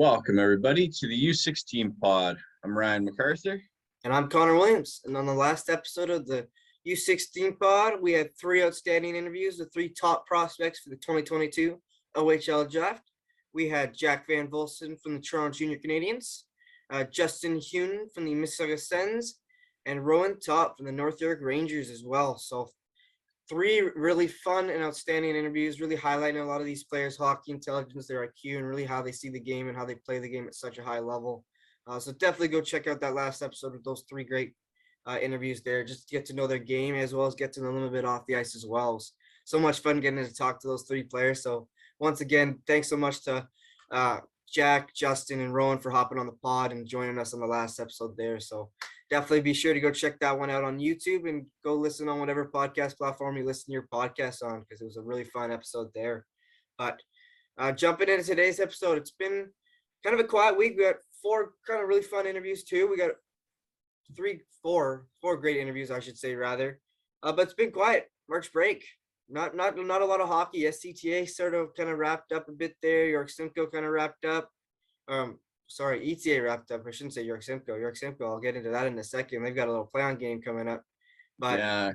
Welcome, everybody, to the U16 pod. I'm Ryan MacArthur. And I'm Connor Williams. And on the last episode of the U16 pod, we had three outstanding interviews with three top prospects for the 2022 OHL draft. We had Jack Van Volsen from the Toronto Junior Canadiens, Justin Huhn from the Mississauga Sens, and Rowan Top from the North York Rangers as well. So three really fun and outstanding interviews, really highlighting a lot of these players' hockey intelligence, their IQ, and really how they see the game and how they play the game at such a high level. So definitely go check out that last episode with those three great interviews there, just to get to know their game as well as get to know them a bit off the ice as well. So much fun getting to talk to those three players. So once again, thanks so much to Jack, Justin, and Rowan for hopping on the pod and joining us on the last episode there. So definitely be sure to go check that one out on YouTube and go listen on whatever podcast platform you listen to your podcast on, because it was a really fun episode there. But jumping into today's episode, it's been kind of a quiet week. We got four kind of really fun interviews too. We got four great interviews, I should say, rather. But it's been quiet. March break. Not a lot of hockey. SCTA sort of kind of wrapped up a bit there. York Simcoe kind of wrapped up. ETA wrapped up. I shouldn't say York Simcoe. York Simcoe, I'll get into that in a second. They've got a little play-on game coming up. But yeah,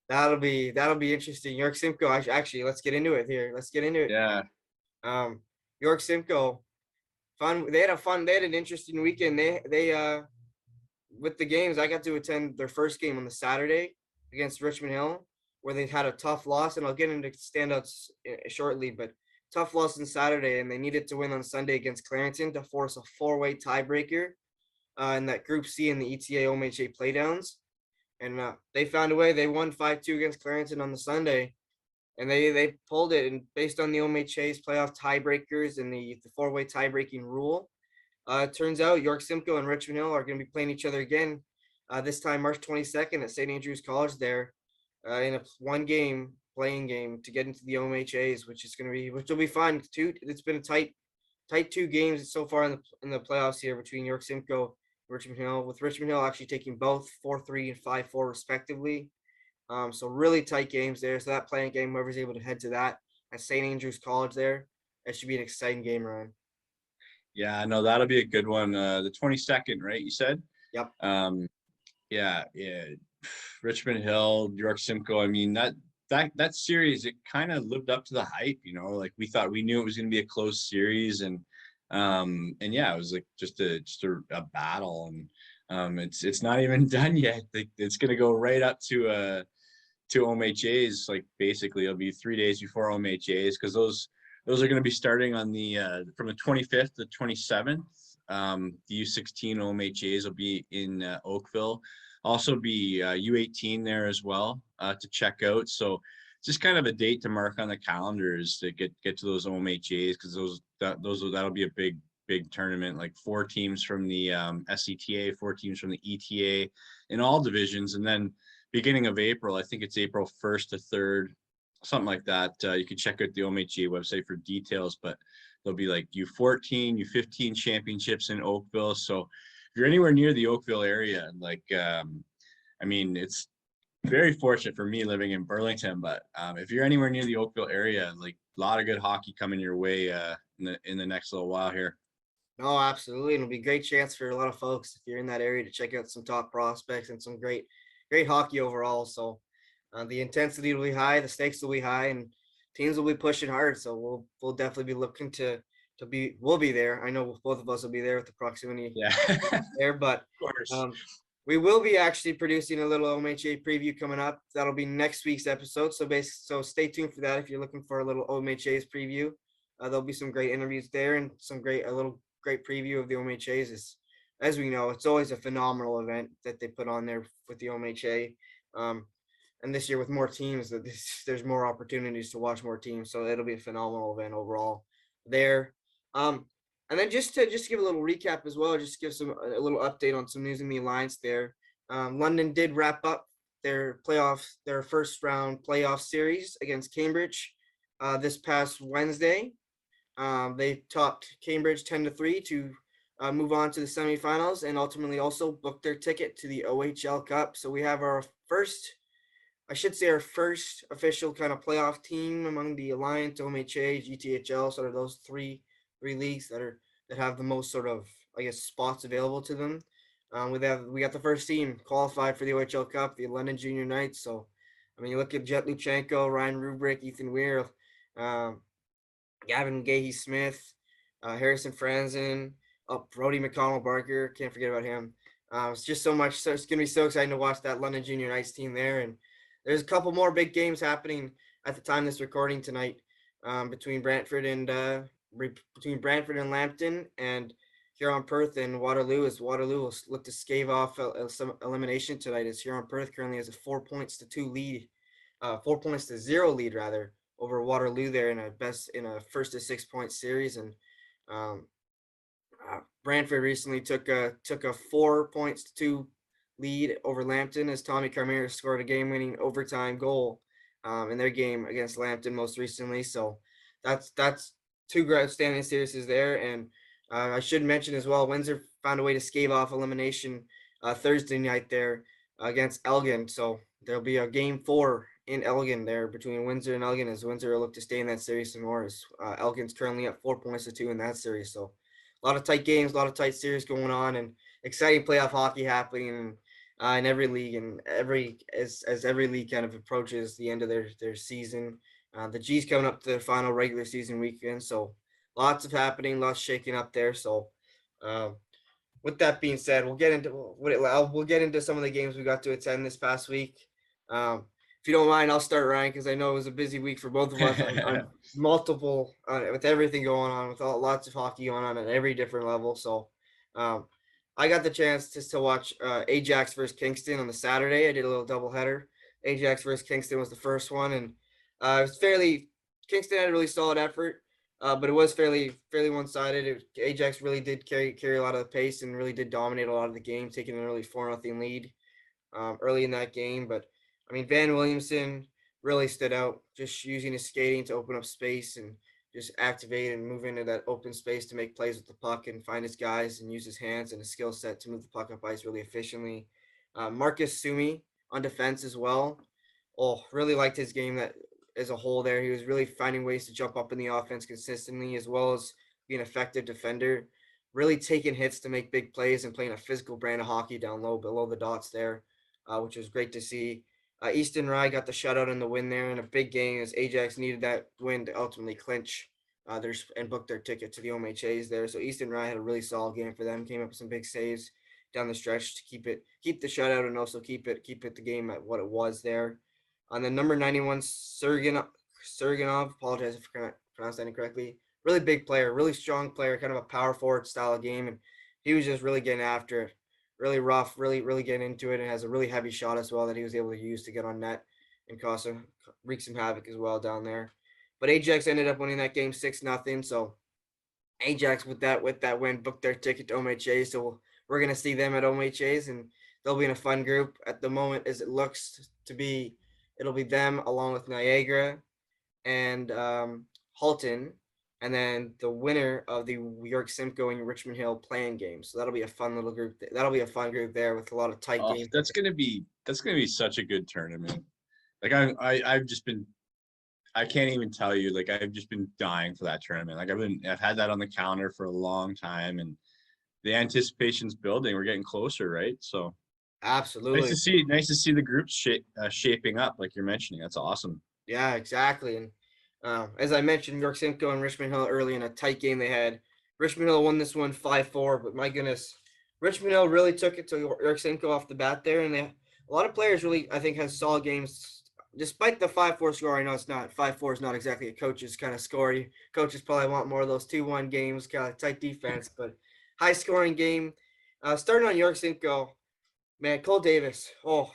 that'll be interesting. York Simcoe, actually, let's get into it here. Let's get into it. Yeah. York Simcoe, fun. They had an interesting weekend. They with the games, I got to attend their first game on the Saturday against Richmond Hill, where they had a tough loss, and I'll get into standouts shortly, but tough loss on Saturday, and they needed to win on Sunday against Clarington to force a four-way tiebreaker in that Group C in the ETA OMHA playdowns. And they found a way. They won 5-2 against Clarington on the Sunday, and they pulled it. And based on the OMHA's playoff tiebreakers and the four-way tie-breaking rule, it turns out York Simcoe and Richmond Hill are going to be playing each other again, this time March 22nd at St. Andrew's College there, in a one-game playing game to get into the OMHAs, which will be fun too. It's been a tight 2 games so far in the playoffs here between York Simcoe and Richmond Hill, with Richmond Hill actually taking both 4-3 and 5-4 respectively. So really tight games there. So that playing game, whoever's able to head to that at St. Andrew's College there, that should be an exciting game, Ryan. Yeah, no, that'll be a good one. The 22nd, right? You said? Yep. Yeah. Richmond Hill, York Simcoe. I mean, that series, it kind of lived up to the hype, like we knew it was going to be a close series, and yeah, it was like just a battle, and it's not even done yet. It's going to go right up to OMHAs. Like basically it'll be 3 days before OMHAs, because those are going to be starting on the from the 25th to 27th. The U16 OMHAs will be in Oakville. Also be U18 there as well to check out. So just kind of a date to mark on the calendars to get to those OMHAs, because that'll be a big tournament, like 4 teams from the SCTA, 4 teams from the ETA in all divisions. And then beginning of April, I think it's April 1st to 3rd, something like that. You can check out the OMHA website for details, but there'll be like U14, U15 championships in Oakville. So if you're anywhere near the Oakville area, like, I mean, it's very fortunate for me living in Burlington, but if you're anywhere near the Oakville area, like a lot of good hockey coming your way in the next little while here. No, absolutely. It'll be a great chance for a lot of folks if you're in that area to check out some top prospects and some great hockey overall. So the intensity will be high, the stakes will be high, and teams will be pushing hard. So we'll definitely be looking we'll be there. I know both of us will be there with the proximity there, but Of course. We will be actually producing a little OMHA preview coming up. That'll be next week's episode. So stay tuned for that if you're looking for a little OMHA's preview. There'll be some great interviews there and a little great preview of the OMHAs. As we know, it's always a phenomenal event that they put on there with the OMHA. And this year with more teams, there's more opportunities to watch more teams. So it'll be a phenomenal event overall there. And then just to give a little recap as well, just give a little update on some news in the Alliance there. London did wrap up their first round playoff series against Cambridge this past Wednesday. They topped Cambridge 10-3 to move on to the semifinals, and ultimately also booked their ticket to the OHL Cup. So we have our first official kind of playoff team among the Alliance, OMHA, GTHL, sort of those three leagues that are that have the most sort of, I guess, spots available to them. We got the first team qualified for the OHL Cup, the London Junior Knights. So, I mean, you look at Jet Luchenko, Ryan Rubrick, Ethan Weir, um, Gavin Gahey Smith, Harrison Franzen, Brody McConnell Barker. Can't forget about him. It's just so much. So it's gonna be so exciting to watch that London Junior Knights team there. And there's a couple more big games happening at the time this recording tonight, between Brantford and Lambton, and Huron Perth and Waterloo. As Waterloo will look to stave off some elimination tonight, as Huron Perth currently has a 4 points to 2 lead, 4 points to 0 lead rather, over Waterloo there in a first to 6 point series. And um, Brantford recently took a 4 points to 2 lead over Lambton, as Tommy Carmera scored a game-winning overtime goal in their game against Lambton most recently. So that's two outstanding series there. And I should mention as well, Windsor found a way to stave off elimination Thursday night there against Elgin. So there'll be a game 4 in Elgin there between Windsor and Elgin, as Windsor will look to stay in that series some more. As Elgin's currently at 4 points to 2 in that series. So a lot of tight games, a lot of tight series going on, and exciting playoff hockey happening in every league, and as every league kind of approaches the end of their season. The G's coming up to their final regular season weekend, so lots of happening, lots shaking up there. So, um, with that being said, we'll get into some of the games we got to attend this past week. If you don't mind, I'll start, Ryan, because I know it was a busy week for both of us on multiple, with everything going on, with lots of hockey going on at every different level. So, um, I got the chance to watch Ajax versus Kingston on the Saturday. I did a little doubleheader. Ajax versus Kingston was the first one, and it was fairly. Kingston had a really solid effort, but it was fairly one sided. Ajax really did carry a lot of the pace and really did dominate a lot of the game, taking an early 4-0 lead early in that game. But I mean, Van Williamson really stood out, just using his skating to open up space and just activate and move into that open space to make plays with the puck and find his guys and use his hands and his skill set to move the puck up ice really efficiently. Marcus Sumi on defense as well. Oh, really liked his game that as a whole there. He was really finding ways to jump up in the offense consistently, as well as being an effective defender, really taking hits to make big plays and playing a physical brand of hockey down low below the dots there, which was great to see. Easton Rye got the shutout in the win there in a big game, as Ajax needed that win to ultimately clinch and book their ticket to the OMHAs there. So Easton Rye had a really solid game for them. Came up with some big saves down the stretch to keep the shutout, and also keep it the game at what it was there. On the number 91, Sergenov, apologize if I pronounced that incorrectly. Really big player, really strong player, kind of a power forward style of game, and he was just really getting after it. Really rough, really getting into it, and has a really heavy shot as well that he was able to use to get on net and wreak some havoc as well down there. But Ajax ended up winning that game 6-0. So Ajax with that win booked their ticket to OMHA. So we're gonna see them at OMHAs, and they'll be in a fun group at the moment as it looks to be. It'll be them along with Niagara and Halton, and then the winner of the York Simcoe and Richmond Hill playing game. So that'll be a fun little group. That'll be a fun group there with a lot of tight games. That's gonna be such a good tournament. Like I've just been, I can't even tell you, like I've just been dying for that tournament. Like I've had that on the calendar for a long time, and the anticipation's building. We're getting closer, right? So Absolutely. nice to see the groups shaping up like you're mentioning. That's awesome. Yeah, exactly. And as I mentioned, York Simcoe and Richmond Hill early in a tight game they had. Richmond Hill won this one 5-4, but my goodness, Richmond Hill really took it to York Simcoe off the bat there, and a lot of players really, I think, has solid games. Despite the 5-4 score, I know it's not 5-4 is not exactly a coach's kind of score. Coaches probably want more of those 2-1 games, kind of tight defense, but high scoring game. Starting on York Simcoe, man, Cole Davis. Oh,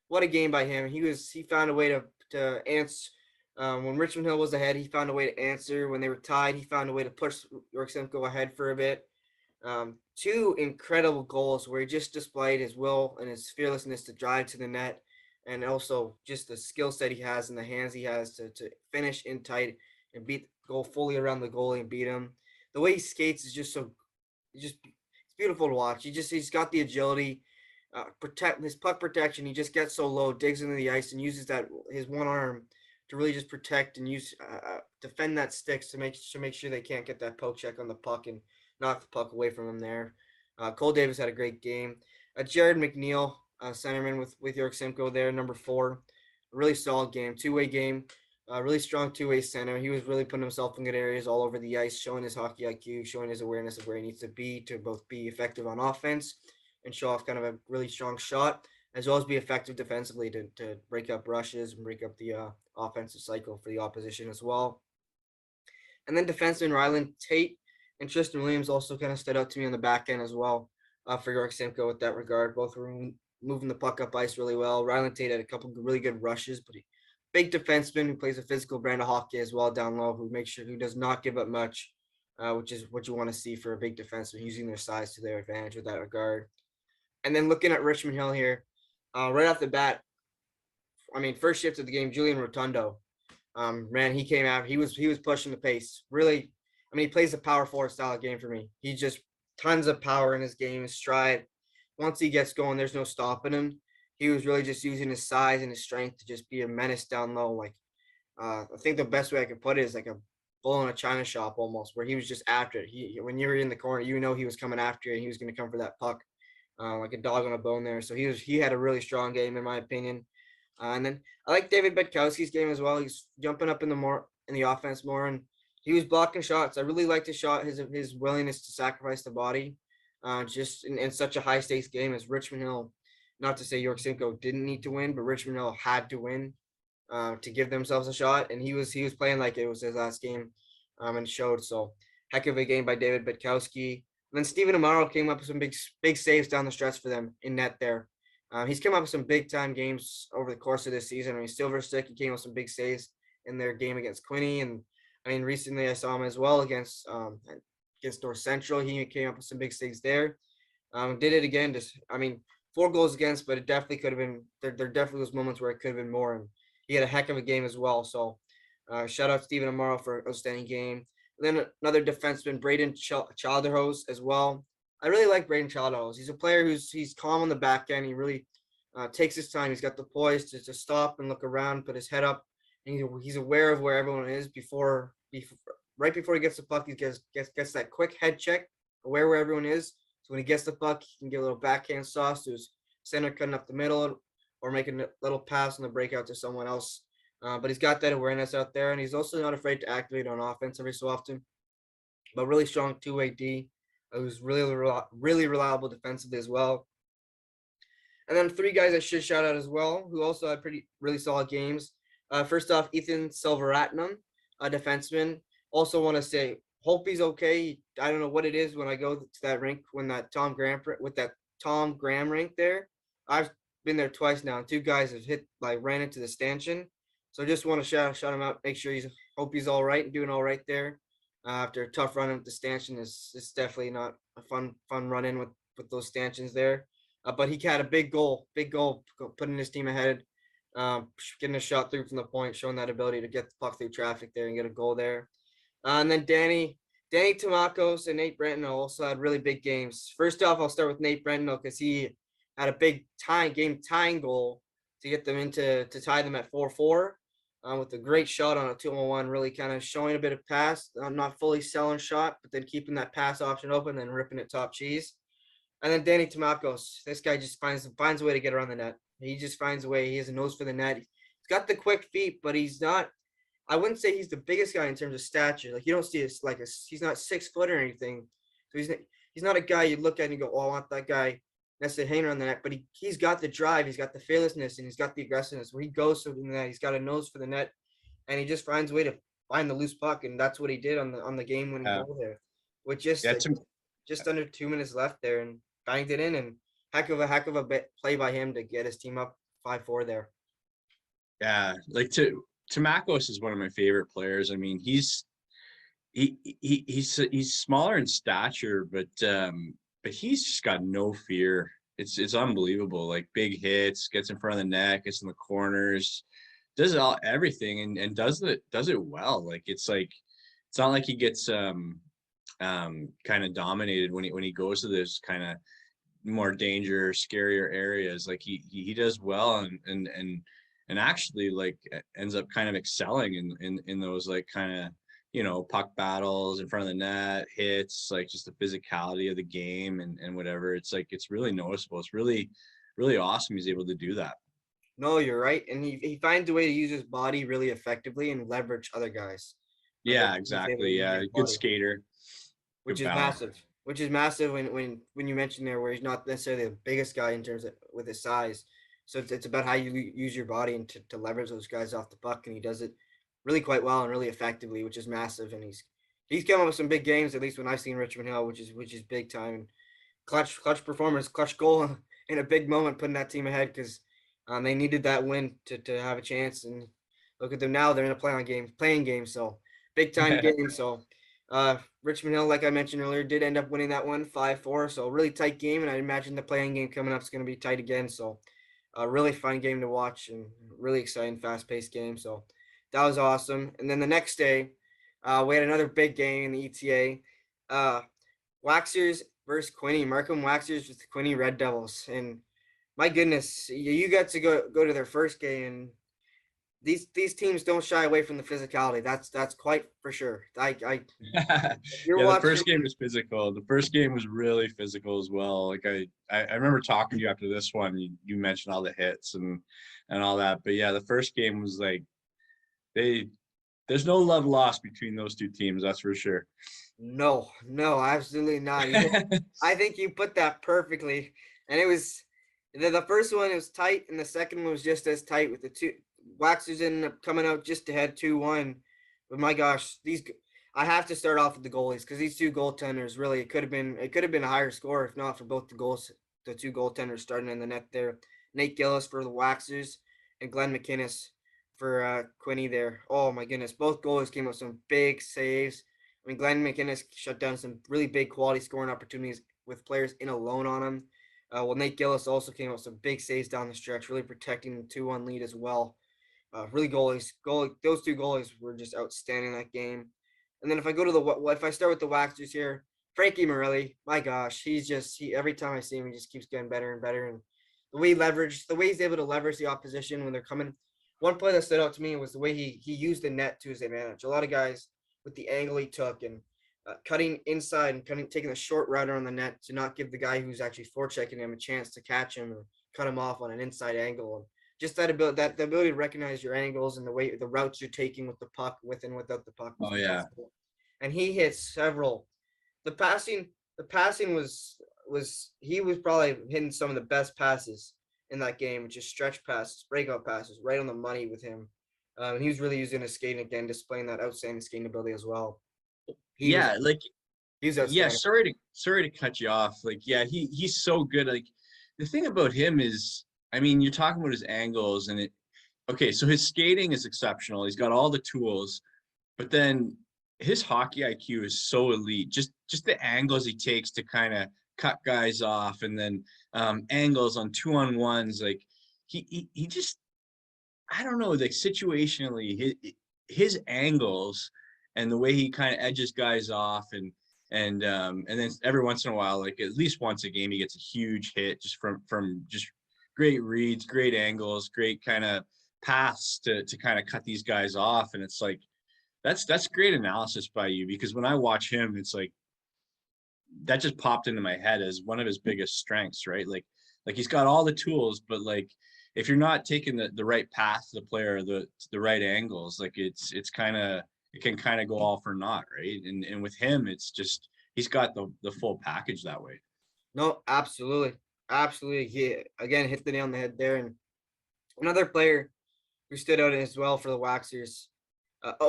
what a game by him. He found a way to answer when Richmond Hill was ahead. He found a way to answer when they were tied. He found a way to push York Simcoe ahead for a bit. Two incredible goals where he just displayed his will and his fearlessness to drive to the net, and also just the skill set he has and the hands he has to finish in tight and go fully around the goalie and beat him. The way he skates is just it's beautiful to watch. He's got the agility, protect his puck protection. He just gets so low, digs into the ice, and uses his one arm to really just protect and defend that sticks to make sure they can't get that poke check on the puck and knocked the puck away from him there. Cole Davis had a great game. Jared McNeil, centerman with York Simcoe there, number 4. A really solid game, two-way game. Really strong two-way center. He was really putting himself in good areas all over the ice, showing his hockey IQ, showing his awareness of where he needs to both be effective on offense and show off kind of a really strong shot, as well as be effective defensively to break up rushes and break up the offensive cycle for the opposition as well. And then defenseman Rylan Tate and Tristan Williams also kind of stood out to me on the back end as well for York Simcoe with that regard. Both were moving the puck up ice really well. Rylan Tate had a couple really good rushes, but big defenseman who plays a physical brand of hockey as well down low, who does not give up much, which is what you want to see for a big defenseman, using their size to their advantage with that regard. And then looking at Richmond Hill here, right off the bat, I mean, first shift of the game, Julian Rotundo. Man, he came out. He was pushing the pace. Really, I mean, he plays a power forward style game for me. He just tons of power in his game, his stride. Once he gets going, there's no stopping him. He was really just using his size and his strength to just be a menace down low. Like, I think the best way I could put it is like a bull in a china shop almost, where he was just after it. When you were in the corner, you know he was coming after you and he was going to come for that puck, like a dog on a bone there. So he had a really strong game in my opinion. And then I like David Betkowski's game as well. He's jumping up in the offense more, and he was blocking shots. I really liked his willingness to sacrifice the body, just in such a high stakes game as Richmond Hill. Not to say York Simcoe didn't need to win, but Richmond Hill had to win to give themselves a shot, and he was playing like it was his last game, and showed. So heck of a game by David Betkowski. And then Stephen Amaro came up with some big saves down the stretch for them in net there. He's come up with some big time games over the course of this season. I mean, Silver Stick, he came with some big saves in their game against Quinny, and I mean, recently I saw him as well against North Central. He came up with some big saves there. Did it again. Just, I mean, 4 goals against, but it definitely could have been. There definitely was moments where it could have been more, and he had a heck of a game as well. So, shout out to Stephen Amaro for an outstanding game. And then another defenseman, Braydon Childerhose as well. I really like Braydon Childerhose. He's a player he's calm on the back end. He really takes his time. He's got the poise to stop and look around, put his head up. And he's aware of where everyone is right before he gets the puck. He gets that quick head check, aware where everyone is. So when he gets the puck, he can get a little backhand sauce to his center cutting up the middle, or making a little pass on the breakout to someone else. But he's got that awareness out there, and he's also not afraid to activate on offense every so often. But really strong two-way D. It was really reliable defensively as well. And then 3 guys I should shout out as well, who also had really solid games. First off, Ethan Silveratnam, a defenseman. Also want to say, hope he's okay. I don't know what it is when I go to that rink, with that Tom Graham rink there. I've been there twice now, and 2 guys have ran into the stanchion. So just want to shout him out, make sure hope he's all right and doing all right there. After a tough run with the stanchion, it's definitely not a fun run in with those stanchions there. But he had a big goal, putting his team ahead, getting a shot through from the point, showing that ability to get the puck through traffic there and get a goal there. And then Danny Tomakos and Nate Brentano also had really big games. First off, I'll start with Nate Brentano because he had a big game tying goal to get them to tie them at 4-4. With a great shot on a 2-on-1, really kind of showing a bit of pass, not fully selling shot, but then keeping that pass option open, then ripping it top cheese. And then Danny Tomakos, this guy just finds a way to get around the net. He just finds a way. He has a nose for the net. He's got the quick feet, but he's not. I wouldn't say he's the biggest guy in terms of stature. Like, you don't see he's not 6 foot or anything. So he's not a guy you look at and you go, oh, I want that guy necessarily hanging around the net. But he's got the drive, he's got the fearlessness, and he's got the aggressiveness. Where he goes to the net, he's got a nose for the net, and he just finds a way to find the loose puck, and that's what he did on the game winning goal there, with just under 2 minutes left there, and banged it in, and heck of a play by him to get his team up 5-4 there. Yeah, like Tomakos is one of my favorite players. I mean, he's smaller in stature, but he's just got no fear. It's unbelievable. Like, big hits, gets in front of the net, gets in the corners, does everything and does it well. Like, it's not like he gets kind of dominated when he goes to this kind of more scarier areas. Like, he does well and actually, like, ends up kind of excelling in those, like, kind of puck battles in front of the net, hits, like just the physicality of the game and whatever. It's like, it's really noticeable. It's really, really awesome he's able to do that. No, you're right. And he finds a way to use his body really effectively and leverage other guys. Yeah, He's able to exactly. use Yeah, his good body, skater, which good is balance. massive. Which is massive when you mentioned there where he's not necessarily the biggest guy in terms of with his size. So it's about how you use your body and to leverage those guys off the puck, and he does it really quite well and really effectively, which is massive. And he's come up with some big games, at least when I've seen Richmond Hill, which is big time. And clutch performance, clutch goal in a big moment, putting that team ahead because they needed that win to have a chance. And look at them now; they're in a playing game, so big time game. So Richmond Hill, like I mentioned earlier, did end up winning that one 5-4. So really tight game, and I imagine the playing game coming up is going to be tight again. So a really fun game to watch and really exciting, fast paced game. So that was awesome. And then the next day, we had another big game in the ETA. Waxers versus Quinny, Markham Waxers with the Quinny Red Devils. And my goodness, you got to go to their first game. And these teams don't shy away from the physicality. That's quite for sure. If you're Yeah, the watching, first game was physical. The first game was really physical as well. Like I remember talking to you after this one. You mentioned all the hits and all that. But yeah, the first game was like they there's no love lost between those two teams, that's for sure. no, absolutely not. I think you put that perfectly. And it was the first one was tight, and the second one was just as tight with the two Waxers ended up coming out just ahead 2-1. But my gosh, I have to start off with the goalies because these two goaltenders really it could have been a higher score if not for both the two goaltenders starting in the net there. Nate Gillis for the Waxers and Glenn McInnes for Quinny there. Oh my goodness, both goalies came up with some big saves. I mean, Glenn McInnes shut down some really big quality scoring opportunities with players in alone on him. Well, Nate Gillis also came up with some big saves down the stretch, really protecting the 2-1 lead as well. Really those two goalies were just outstanding that game. And then if I start with the Waxers here, Frankie Morelli, my gosh, he every time I see him, he just keeps getting better and better. And the way he's able to leverage the opposition when they're coming. One play that stood out to me was the way he used the net to his advantage. A lot of guys with the angle he took and cutting inside and taking a short route on the net to not give the guy who's actually forechecking him a chance to catch him or cut him off on an inside angle. And just the ability to recognize your angles and the routes you're taking with the puck, with and without the puck, was Oh yeah. impressive. And he hit several. The passing was he was probably hitting some of the best passes in that game, which is stretch passes, breakout passes, right on the money with him. And he was really using his skating again, displaying that outstanding skating ability as well. He was Yeah, like he was yeah, outstanding. sorry to cut you off. Like, yeah, he's so good. Like the thing about him is, I mean, you're talking about his angles and it okay, so his skating is exceptional. He's got all the tools, but then his hockey IQ is so elite. Just the angles he takes to kind of cut guys off, and then angles on 2-on-1s. Like he just, I don't know, like situationally his angles and the way he kind of edges guys off, and then every once in a while, like at least once a game, he gets a huge hit just from just great reads, great angles, great kind of paths to kind of cut these guys off. And it's like that's great analysis by you, because when I watch him, it's like that just popped into my head as one of his biggest strengths, right? Like he's got all the tools, but like if you're not taking the right path to the player, the right angles, like it's kind of, it can kind of go all for naught, right? And with him, it's just he's got the full package that way. No, absolutely, absolutely. He again hit the nail on the head there. And another player who stood out as well for the Waxers.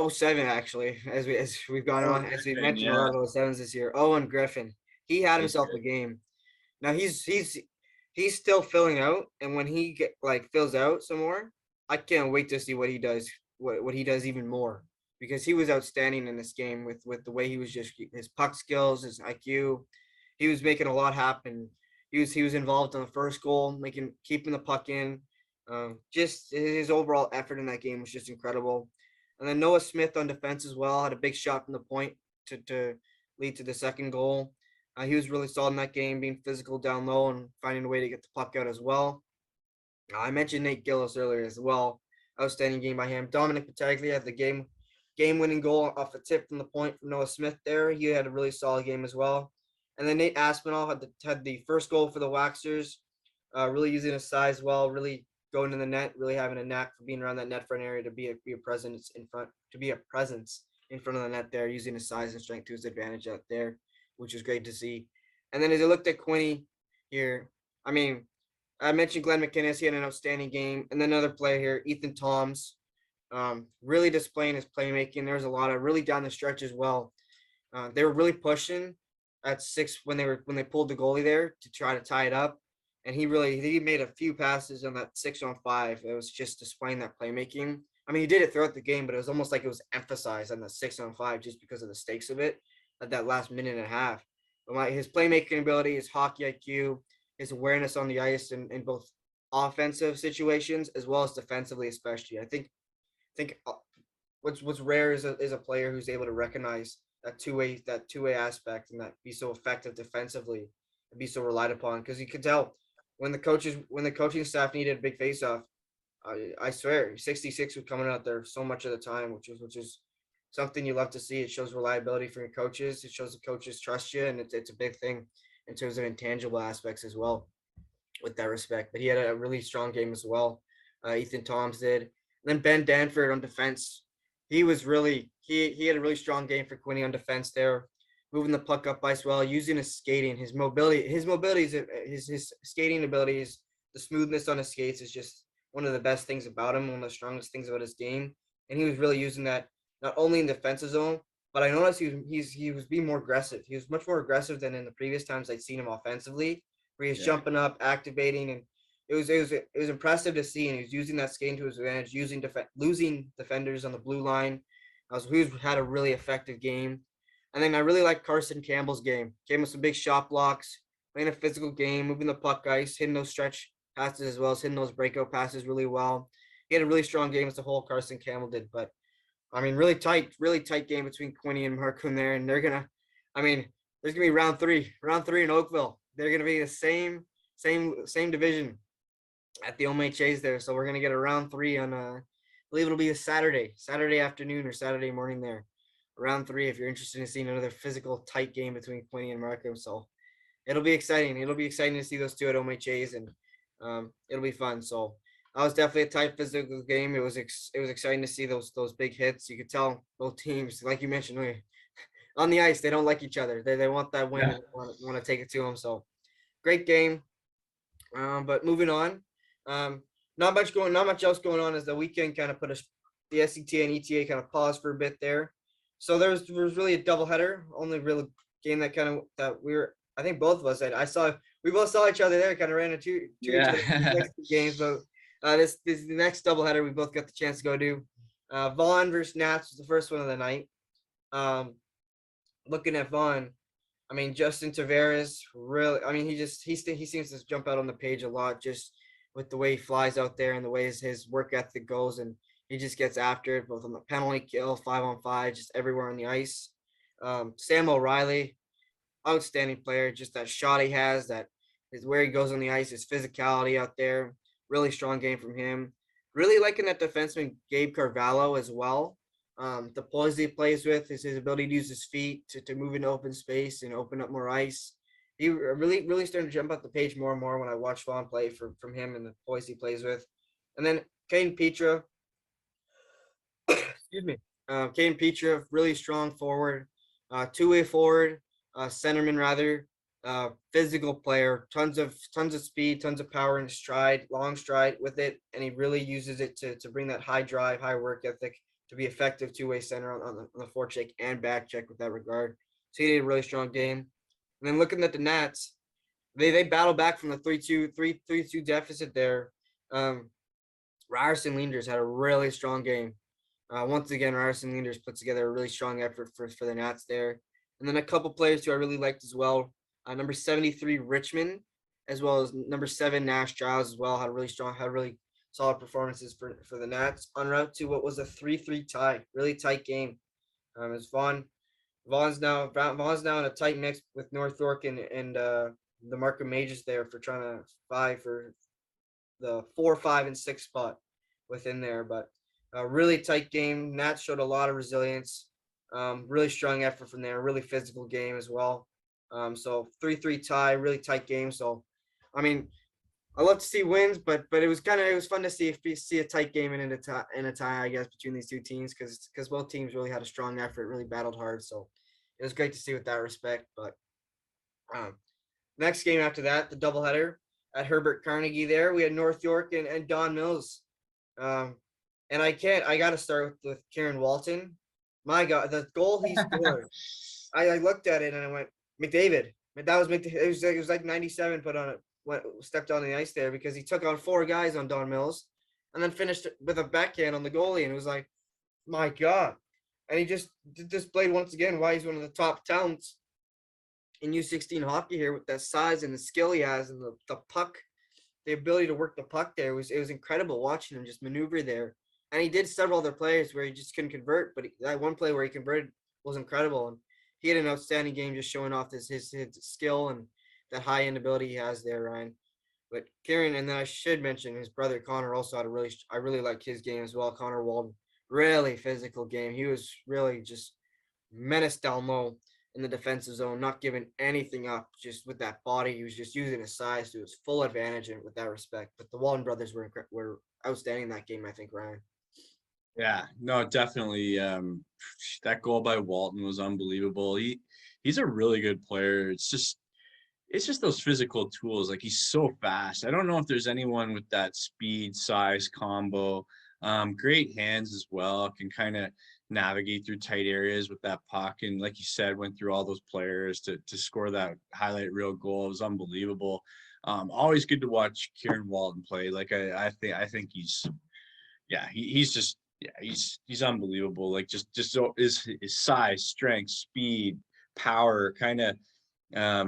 07 actually, as we've gone Oh, on, as we've Griffin, mentioned a yeah, lot of 07s this year. Owen Griffin, he had that's himself good. a game. Now he's still filling out, and when he fills out some more, I can't wait to see what he does. What he does even more, because he was outstanding in this game with the way he was, just his puck skills, his IQ. He was making a lot happen. He was involved in the first goal, keeping the puck in. Just his overall effort in that game was just incredible. And then Noah Smith on defense as well had a big shot from the point to lead to the second goal. He was really solid in that game, being physical down low and finding a way to get the puck out as well. I mentioned Nate Gillis earlier as well. Outstanding game by him. Dominic Battaglia had the game game-winning goal off a tip from the point from Noah Smith there. He had a really solid game as well. And then Nate Aspinall had the first goal for the Waxers, really using his size well, really going to the net, really having a knack for being around that net front area to be a presence in front, to be a presence in front of the net there, using his size and strength to his advantage out there, which is great to see. And then as I looked at Quinny here, I mean, I mentioned Glenn McInnes. He had an outstanding game. And then another player here, Ethan Toms, really displaying his playmaking. There was a lot of really down the stretch as well. They were really pushing at 6 when they pulled the goalie there to try to tie it up. And he made a few passes on that 6-on-5. It was just displaying that playmaking. I mean, he did it throughout the game, but it was almost like it was emphasized on the 6-on-5 just because of the stakes of it at that last minute and a half. But his playmaking ability, his hockey IQ, his awareness on the ice in both offensive situations as well as defensively, especially. I think what's rare is a player who's able to recognize that two-way aspect and that be so effective defensively and be so relied upon, because you could tell when the coaching staff needed a big face-off, I swear 66 was coming out there so much of the time, which is something you love to see. It shows reliability from your coaches. It shows the coaches trust you, and it's a big thing in terms of intangible aspects as well with that respect. But he had a really strong game as well. Ethan Toms did. And then Ben Danford on defense. He had a really strong game for Quinny on defense there, moving the puck up ice well, using his skating, his skating abilities, the smoothness on his skates is just one of the best things about him, one of the strongest things about his game. And he was really using that not only in the defensive zone, but I noticed he was being more aggressive. He was much more aggressive than in the previous times I'd seen him offensively, where he was jumping up, activating, and it was impressive to see. And he was using that skating to his advantage, losing defenders on the blue line. He had a really effective game. And then I really like Carson Campbell's game. Came with some big shot blocks, playing a physical game, moving the puck ice, hitting those stretch passes as well as hitting those breakout passes really well. He had a really strong game as the whole Carson Campbell did. But I mean, really tight game between Quinny and Markham there. And there's gonna be round three in Oakville. They're gonna be the same division at the OMHAs there. So we're gonna get a round 3 on I believe it'll be a Saturday afternoon or Saturday morning there. Round 3 if you're interested in seeing another physical tight game between Quinny and Markham. So it'll be exciting. It'll be exciting to see those two at OMHAs, and it'll be fun. So that was definitely a tight physical game. It was exciting to see those big hits. You could tell both teams, like you mentioned, on the ice, they don't like each other. They want that win. Yeah. And want to take it to them. So great game. But moving on, not much else going on as the weekend kind of put the SCTA and ETA kind of paused for a bit there. So there was really a doubleheader. Only real game I think both of us we both saw each other there. Kind of ran into each other games, but this the next doubleheader we both got the chance to go to. Vaughn versus Nats was the first one of the night. Looking at Vaughn, I mean, Justin Tavares really. I mean, he seems to jump out on the page a lot, just with the way he flies out there and the way his work ethic goes, and he just gets after it, both on the penalty kill, 5-on-5, just everywhere on the ice. Sam O'Reilly, outstanding player. Just that shot he has, that is where he goes on the ice, his physicality out there. Really strong game from him. Really liking that defenseman Gabe Carvalho as well. The poise he plays with, his ability to use his feet to move into open space and open up more ice. He really starting to jump up the page more and more when I watch Vaughn play from him and the poise he plays with. And then Kane Petra, excuse me, Kane Petra, really strong forward, two-way forward, centerman rather, physical player, tons of speed, tons of power and stride, long stride with it, and he really uses it to bring that high drive, high work ethic to be effective two-way center on the forecheck and back check with that regard. So he did a really strong game. And then looking at the Nats, they battle back from the 3-2 deficit there. Ryerson Leanders had a really strong game. Once again, Ryerson Leanders put together a really strong effort for the Nats there. And then a couple players who I really liked as well. Number 73, Richmond, as well as number 7, Nash Giles as well, had really solid performances for the Nats en route to what was a 3-3 tie, really tight game. As Vaughn's now in a tight mix with North York and the Markham Mages there for trying to vie for the 4, 5, and 6 spot within there. But A really tight game. Nats showed a lot of resilience. Really strong effort from there. Really physical game as well. So 3-3 tie, really tight game. So, I mean, I love to see wins, but it was fun to see a tight game and in a tie, I guess, between these two teams because both teams really had a strong effort, really battled hard. So it was great to see with that respect. But um, next game after that, the doubleheader at Herbert Carnegie. There we had North York and Don Mills. Um, and I got to start with Kieran Walton. My God, the goal he scored. I looked at it and I went, McDavid. That was McDavid. It was like 97 put on it, stepped on the ice there because he took on 4 guys on Don Mills and then finished with a backhand on the goalie. And it was like, my God. And he just displayed once again why he's one of the top talents in U16 hockey here with that size and the skill he has and the puck, the ability to work the puck there. It was incredible watching him just maneuver there. And he did several other plays where he just couldn't convert, but that one play where he converted was incredible. And he had an outstanding game just showing off his skill and that high end ability he has there, Ryan. But Kieran, and then I should mention his brother Connor also had I really like his game as well. Connor Walden, really physical game. He was really just menace down low in the defensive zone, not giving anything up. Just with that body, he was just using his size to his full advantage, and with that respect. But the Walden brothers were outstanding in that game, I think, Ryan. Yeah, no, definitely. That goal by Walton was unbelievable. He's a really good player. It's just those physical tools. Like he's so fast. I don't know if there's anyone with that speed, size combo. Great hands as well. Can kind of navigate through tight areas with that puck. And like you said, went through all those players to score that highlight reel goal. It was unbelievable. Always good to watch Kieran Walton play. Like I think he's he's just he's unbelievable. Like just so his size, strength, speed, power, kind of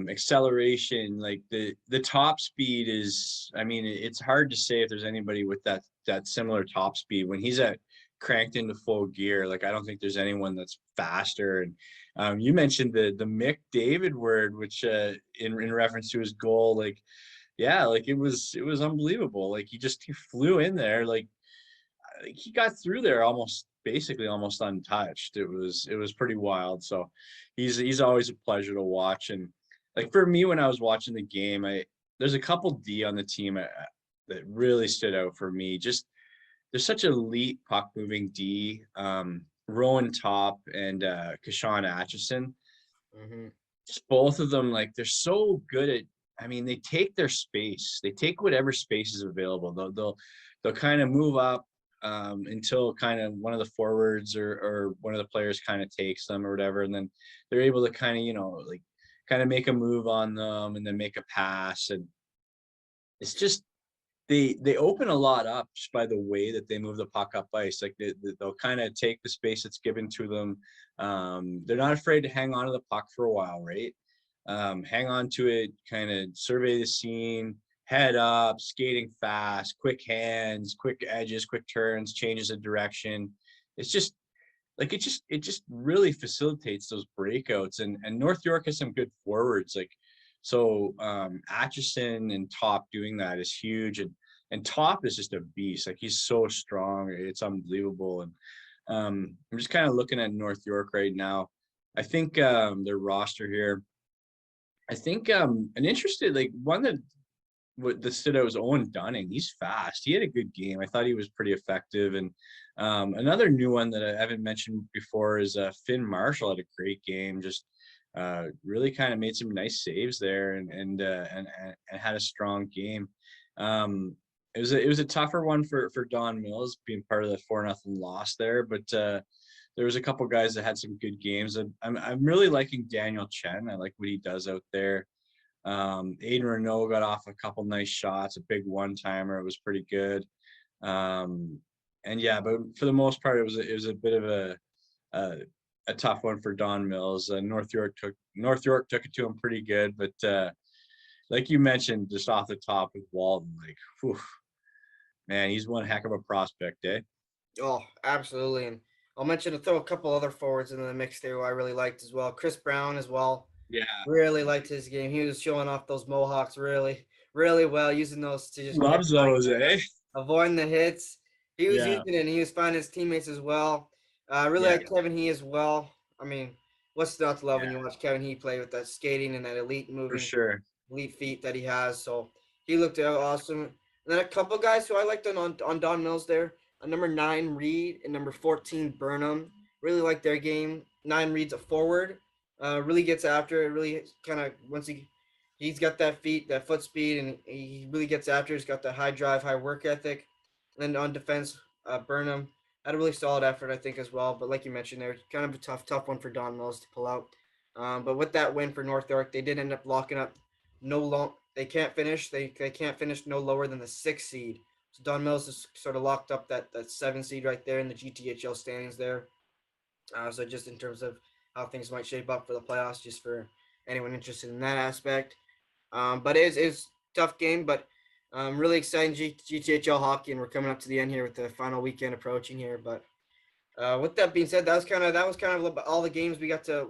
acceleration. Like the top speed is, I mean, it's hard to say if there's anybody with that similar top speed when he's at cranked into full gear. Like I don't think there's anyone that's faster. And you mentioned the McDavid word, which in reference to his goal, like like it was unbelievable. Like he flew in there. Like he got through there basically almost untouched. It was pretty wild. So he's always a pleasure to watch. And like for me, when I was watching the game, there's a couple D on the team that really stood out for me. Just there's such elite puck moving D. Rowan Top and Kashawn Atchison. Mm-hmm. Just both of them, like they're so good at. I mean, they take their space. They take whatever space is available. They'll kind of move up until kind of one of the forwards or one of the players kind of takes them or whatever. And then they're able to kind of, like kind of make a move on them and then make a pass. And it's just, they open a lot up just by the way that they move the puck up ice. Like they'll kind of take the space that's given to them. They're not afraid to hang on to the puck for a while, right? Hang on to it, kind of survey the scene, head up, skating fast, quick hands, quick edges, quick turns, changes of direction. It's just like it just really facilitates those breakouts. And North York has some good forwards. Like so Atchison and Top doing that is huge. And Top is just a beast. Like he's so strong. It's unbelievable. And I'm just kind of looking at North York right now. I think their roster here. I think an interested like one that stood out was Owen Dunning. He's fast. He had a good game. I thought he was pretty effective. And another new one that I haven't mentioned before is Finn Marshall had a great game. Just really kind of made some nice saves there and had a strong game. It was a tougher one for Don Mills being part of the 4-0 loss there, but there was a couple guys that had some good games. I'm really liking Daniel Chen. I like what he does out there. Aiden Renault got off a couple nice shots, a big one-timer. It was pretty good. And yeah, but for the most part, it was a bit of a tough one for Don Mills. North York took it to him pretty good, but like you mentioned, just off the top with Walton, like, whew, man, he's one heck of a prospect, eh? Oh, absolutely. And I'll throw a couple other forwards in the mix there who I really liked as well. Chris Brown as well. Yeah, Really liked his game. He was showing off those mohawks really, really well, using those to just get loves by those, guys, eh? avoiding the hits. He was Yeah, using it and he was finding his teammates as well. I really yeah, like Kevin He as well. I mean, what's not to love when yeah, you watch Kevin He play with that skating and that elite for moving, sure. elite feet that he has. So he looked awesome. And then a couple guys who I liked on Don Mills there. Number 9 Reed and number 14 Burnham. Really like their game. 9 Reed's a forward. Really gets after it. Really kind of once he's got that feet, that foot speed, and he really gets after it. He's got that high drive, high work ethic. And on defense, Burnham had a really solid effort, I think, as well. But like you mentioned, there kind of a tough one for Don Mills to pull out. But with that win for North York, they did end up locking up no long. They can't finish. They can't finish no lower than the 6th seed. So Don Mills is sort of locked up that 7th seed right there in the GTHL standings there. So just in terms of how things might shape up for the playoffs, just for anyone interested in that aspect. But it is tough game, but really exciting GTHL hockey, and we're coming up to the end here with the final weekend approaching here. But with that being said, that was kind of all the games we got to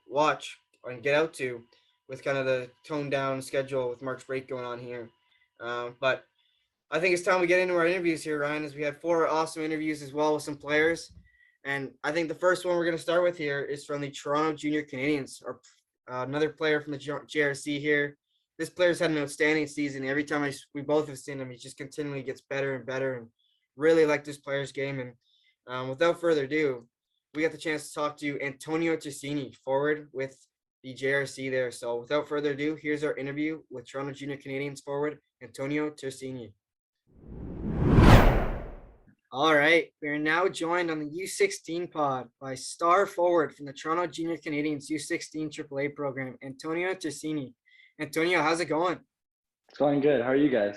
watch and get out to, with kind of the toned down schedule with March break going on here. But I think it's time we get into our interviews here, Ryan, as we had 4 awesome interviews as well with some players. And I think the first one we're going to start with here is from the Toronto Junior Canadiens, or another player from the JRC here. This player's had an outstanding season. Every time we both have seen him, he just continually gets better and better, and really like this player's game. And without further ado, we got the chance to talk to Antonio Tersigni, forward with the JRC there. So without further ado, here's our interview with Toronto Junior Canadiens forward Antonio Tersigni. All right, we are now joined on the U16 pod by star forward from the Toronto Junior Canadiens U16 AAA program, Antonio Tersigni. Antonio, how's it going? It's going good. How are you guys?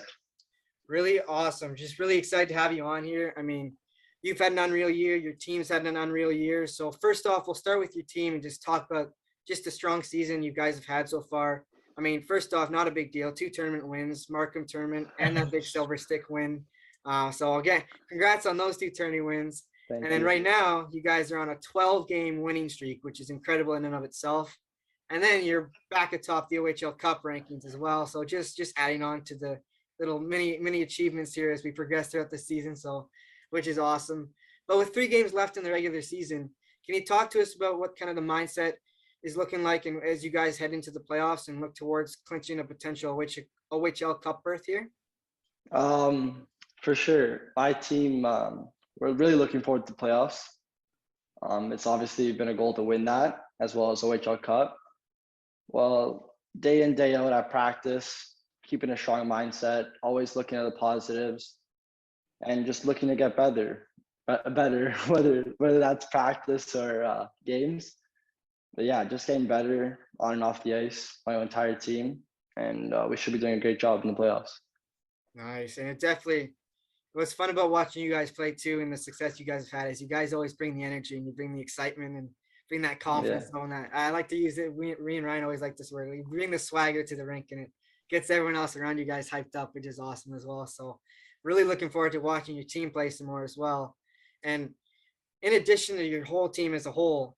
Really awesome. Just really excited to have you on here. I mean, you've had an unreal year. Your team's had an unreal year. So first off, we'll start with your team and just talk about just the strong season you guys have had so far. I mean, first off, not a big deal. 2 tournament wins, Markham tournament, and that big silver stick win. So again, congrats on those 2 tourney wins. Thank And then you. right now, you guys are on a 12-game winning streak, which is incredible in and of itself. And then you're back atop the OHL Cup rankings as well. So just adding on to the little mini achievements here as we progress throughout the season. So, which is awesome. But with 3 games left in the regular season, can you talk to us about what kind of the mindset is looking like, and as you guys head into the playoffs and look towards clinching a potential OHL Cup berth here? For sure. My team, we're really looking forward to playoffs. It's obviously been a goal to win that, as well as OHL Cup. Well, day in, day out at practice, keeping a strong mindset, always looking at the positives, and just looking to get better, whether that's practice or games. But yeah, just getting better on and off the ice, my entire team, and we should be doing a great job in the playoffs. Nice. And it definitely, what's fun about watching you guys play too, and the success you guys have had, is you guys always bring the energy and you bring the excitement and bring that confidence on that. I like to use it. We and Ryan always like this word. We bring the swagger to the rink, and it gets everyone else around you guys hyped up, which is awesome as well. So really looking forward to watching your team play some more as well. And in addition to your whole team as a whole,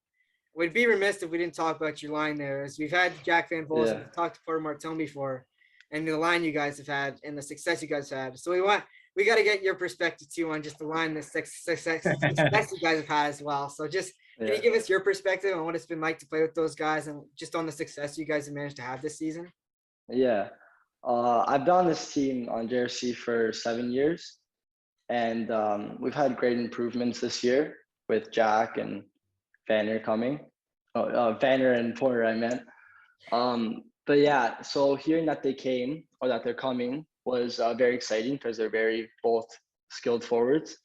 we'd be remiss if we didn't talk about your line there, as we've had Jack Van Volz, we've talked to Porter Martone before, and the line you guys have had and the success you guys have had. So we got to get your perspective too on just the line, the success you guys have had as well. So just can you give us your perspective on what it's been like to play with those guys, and just on the success you guys have managed to have this season? Yeah. I've been on this team on JRC for 7 years, and we've had great improvements this year with Jack and Vanacker coming. Vanacker and Porter, I meant. But yeah, so hearing that they came, or that they're coming, was very exciting, because they're very both skilled forwards.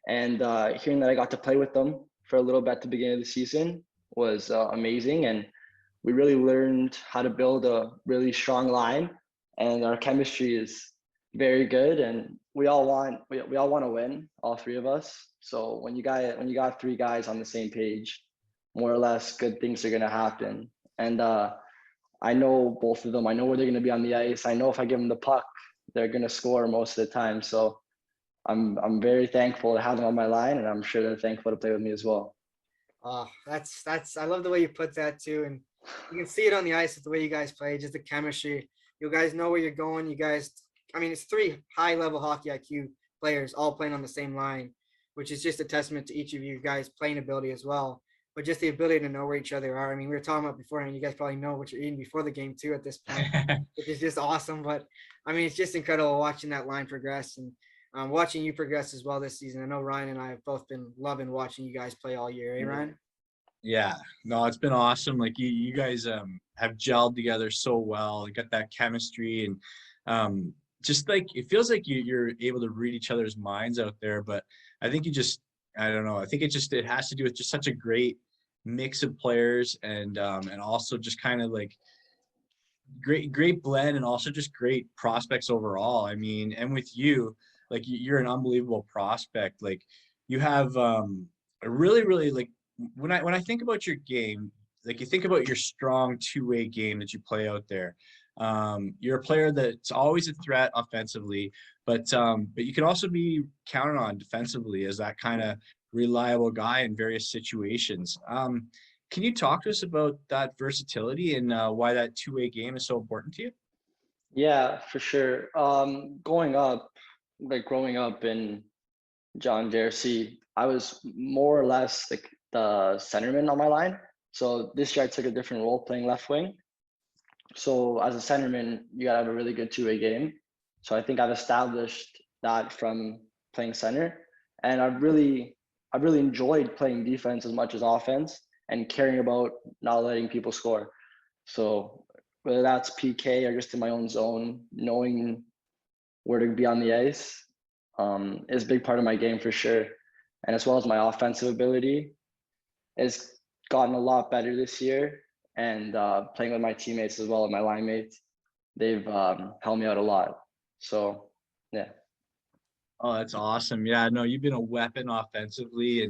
And hearing that I got to play with them for a little bit at the beginning of the season was amazing. And we really learned how to build a really strong line, and our chemistry is very good. And we all want to win, all 3 of us. So when you got 3 guys on the same page, more or less good things are gonna happen. And I know both of them. I know where they're gonna be on the ice. I know if I give them the puck, they're gonna score most of the time. So I'm very thankful to have them on my line, and I'm sure they're thankful to play with me as well. Oh, that's I love the way you put that too, and you can see it on the ice with the way you guys play, just the chemistry. You guys know where you're going. You guys, I mean, it's 3 high-level hockey IQ players all playing on the same line, which is just a testament to each of you guys' playing ability as well. But just the ability to know where each other are. I mean, we were talking about beforehand. You guys probably know what you're eating before the game too at this point, which is just awesome. But I mean, it's just incredible watching that line progress and watching you progress as well this season. I know Ryan and I have both been loving watching you guys play all year, eh, Ryan? Yeah, no, it's been awesome. Like you guys have gelled together so well. You got that chemistry and just like it feels like you're able to read each other's minds out there. But I think I don't know. I think it has to do with just such a great mix of players and also just kind of like great blend and also just great prospects overall. I mean, and with you, like you're an unbelievable prospect. Like you have a really like when I think about your game, like you think about your strong two-way game that you play out there. You're a player that's always a threat offensively, but you can also be counted on defensively as that kind of reliable guy in various situations. Can you talk to us about that versatility and why that two-way game is so important to you? Yeah, for sure. Growing up in John Jersey, I was more or less like the centerman on my line. So this year I took a different role playing left wing. So as a centerman, you gotta have a really good two-way game. So I think I've established that from playing center, and I've really enjoyed playing defense as much as offense and caring about not letting people score. So whether that's PK or just in my own zone, knowing where to be on the ice is a big part of my game for sure. And as well as my offensive ability has gotten a lot better this year. And playing with my teammates as well as my line mates, they've helped me out a lot. So yeah. Oh, that's awesome. Yeah, no, you've been a weapon offensively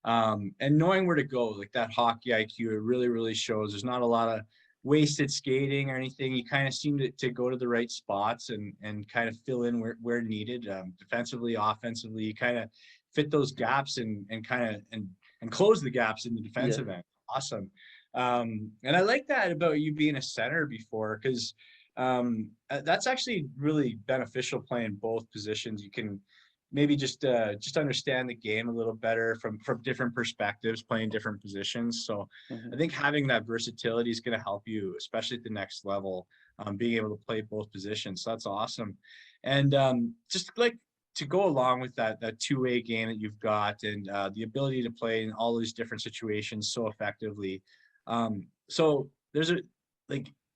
and knowing where to go, like that hockey IQ, it really shows. There's not a lot of wasted skating or anything. You kind of seem to go to the right spots and kind of fill in where needed. Defensively, offensively, you kind of fit those gaps and kind of and close the gaps in the Yeah. defensive end. Awesome. And I like that about you being a center before, because that's actually really beneficial playing both positions. You can maybe just understand the game a little better from different perspectives, playing different positions. So I think having that versatility is going to help you, especially at the next level, being able to play both positions. So that's awesome. And just like to go along with that two-way game that you've got and the ability to play in all these different situations so effectively. So there's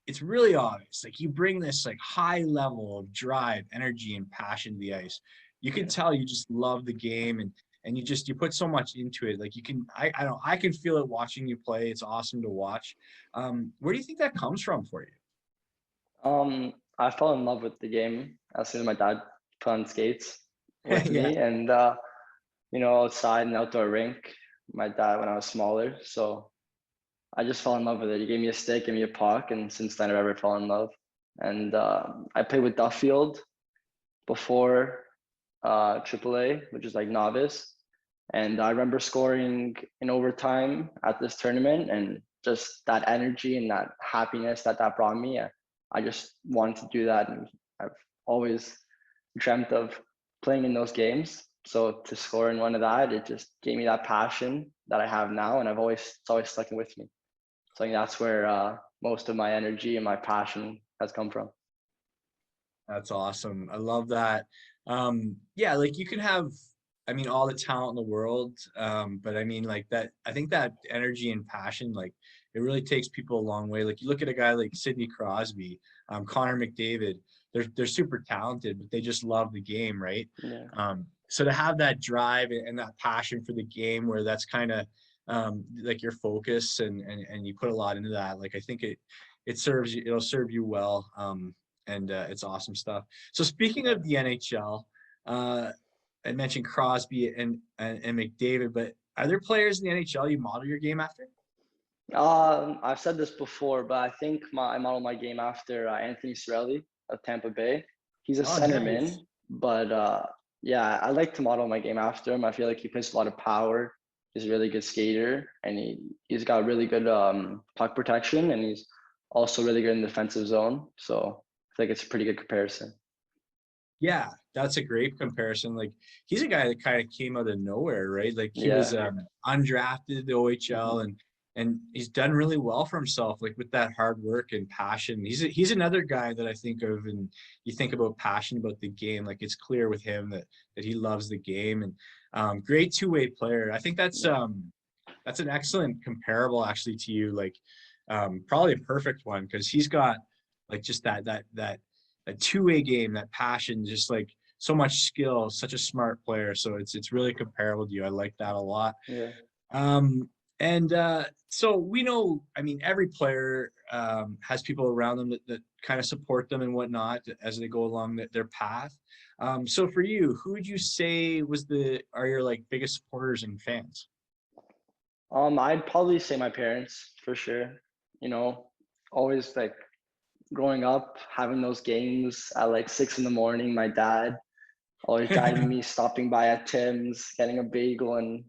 it's really obvious. Like you bring this like high level of drive, energy, and passion to the ice. You can tell you just love the game and you put so much into it. Like you can, I don't, I can feel it watching you play. It's awesome to watch. Where do you think that comes from for you? I fell in love with the game as soon as my dad put on skates with Yeah. me, and outside an outdoor rink, my dad when I was smaller. So I just fell in love with it. He gave me a stick, gave me a puck, and since then I've ever fallen in love. And I played with Duffield before AAA, which is like novice. And I remember scoring in overtime at this tournament, and just that energy and that happiness that brought me. I just wanted to do that, and I've always dreamt of playing in those games. So to score in one of that, it just gave me that passion that I have now, and it's always stuck with me. So I think that's where most of my energy and my passion has come from. That's awesome. I love that. Yeah, like you can have, I mean, all the talent in the world. But I mean, like that, I think that energy and passion, like it really takes people a long way. Like you look at a guy like Sidney Crosby, Connor McDavid, they're super talented, but they just love the game, right? Yeah. So to have that drive and that passion for the game where that's kind of like your focus and you put a lot into that, like I think it'll serve you well. And it's awesome stuff. So speaking of the NHL, I mentioned Crosby and McDavid, but are there players in the NHL you model your game after? I've said this before, but I think I model my game after Anthony Cirelli of Tampa Bay. He's a Oh, centerman, nice. but yeah, I like to model my game after him. I feel like he plays a lot of power. He's a really good skater, and he's got really good puck protection, and he's also really good in the defensive zone. So I think it's a pretty good comparison. Yeah, that's a great comparison. Like he's a guy that kind of came out of nowhere, right? Like he was Yeah. undrafted the OHL, Mhm. and he's done really well for himself, like with that hard work and passion. He's another guy that I think of, and you think about passion about the game. Like it's clear with him that he loves the game, and great two-way player. I think that's an excellent comparable actually to you. Like probably a perfect one because he's got like just that a two-way game, that passion, just like so much skill, such a smart player. So it's really comparable to you. I like that a lot. Yeah. And so we know, I mean, every player has people around them that kind of support them and whatnot as they go along their path. So for you, who would you say are your like biggest supporters and fans? I'd probably say my parents for sure. You know, always like growing up, having those games at like 6 in the morning, my dad always driving me, stopping by at Tim's, getting a bagel and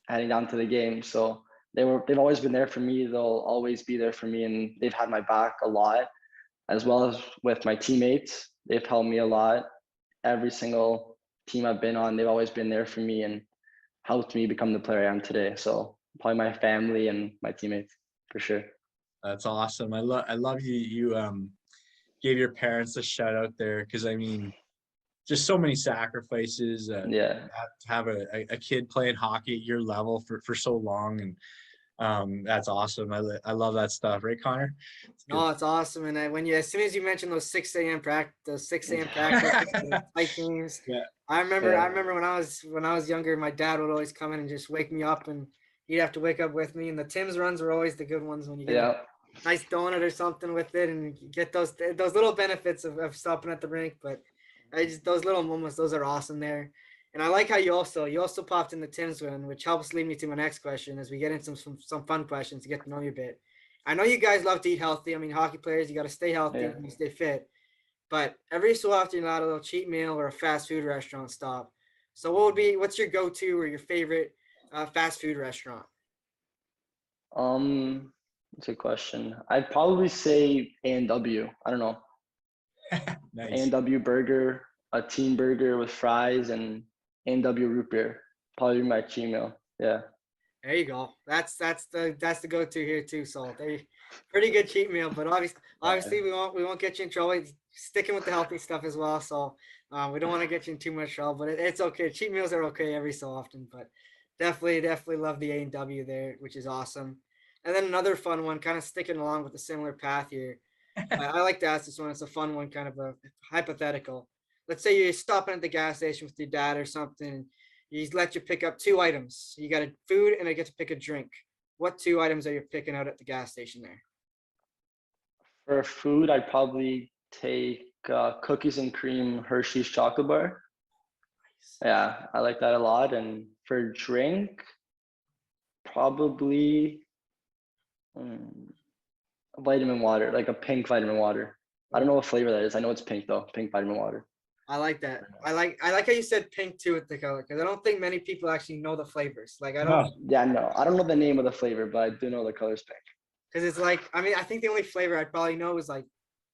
heading down to the game. So they've always been there for me. They'll always be there for me, and they've had my back a lot, as well as with my teammates. They've helped me a lot. Every single team I've been on, they've always been there for me and helped me become the player I am today. So probably my family and my teammates for sure. That's awesome. I love you gave your parents a shout out there because I mean just so many sacrifices Yeah. to have a kid playing hockey at your level for so long, and that's awesome. I love that stuff, right, Connor? It's good. No, it's awesome. And as soon as you mentioned those 6 a.m. practices, those tight games, Yeah, I remember when I was younger, my dad would always come in and just wake me up, and he'd have to wake up with me. And the Tim's runs were always the good ones when you get a Yeah. nice donut or something with it, and you get those little benefits of stopping at the rink. But those little moments, those are awesome there. And I like how you also popped in the Tim's one, which helps lead me to my next question as we get into some fun questions to get to know you a bit. I know you guys love to eat healthy. I mean, hockey players, you got to stay healthy Yeah. and you stay fit. But every so often, you're not a little cheat meal or a fast food restaurant stop. So, what's your go-to or your favorite fast food restaurant? That's a good question. I'd probably say A&W. I don't know. nice. A&W burger, a team burger with fries, and A&W root beer. Probably my cheat meal. Yeah. There you go. That's the go-to here too. So, pretty good cheat meal. But obviously, we won't get you in trouble. Sticking with the healthy stuff as well. So, we don't want to get you in too much trouble. But it's okay. Cheat meals are okay every so often. But definitely love the A&W there, which is awesome. And then another fun one, kind of sticking along with a similar path here. I like to ask this one. It's a fun one, kind of a hypothetical. Let's say you're stopping at the gas station with your dad or something. He's let you pick up two items. You got a food and I get to pick a drink. What two items are you picking out at the gas station there? For food, I'd probably take cookies and cream Hershey's chocolate bar. Yeah, I like that a lot. And for drink, probably vitamin water, like a pink vitamin water. I don't know what flavor that is. I know it's pink though. Pink vitamin water. I like that. I like how you said pink too with the color because I don't think many people actually know the flavors. Like I don't No, Yeah, no, I don't know the name of the flavor, but I do know the color's pink. because it's like I mean I think the only flavor I probably know is like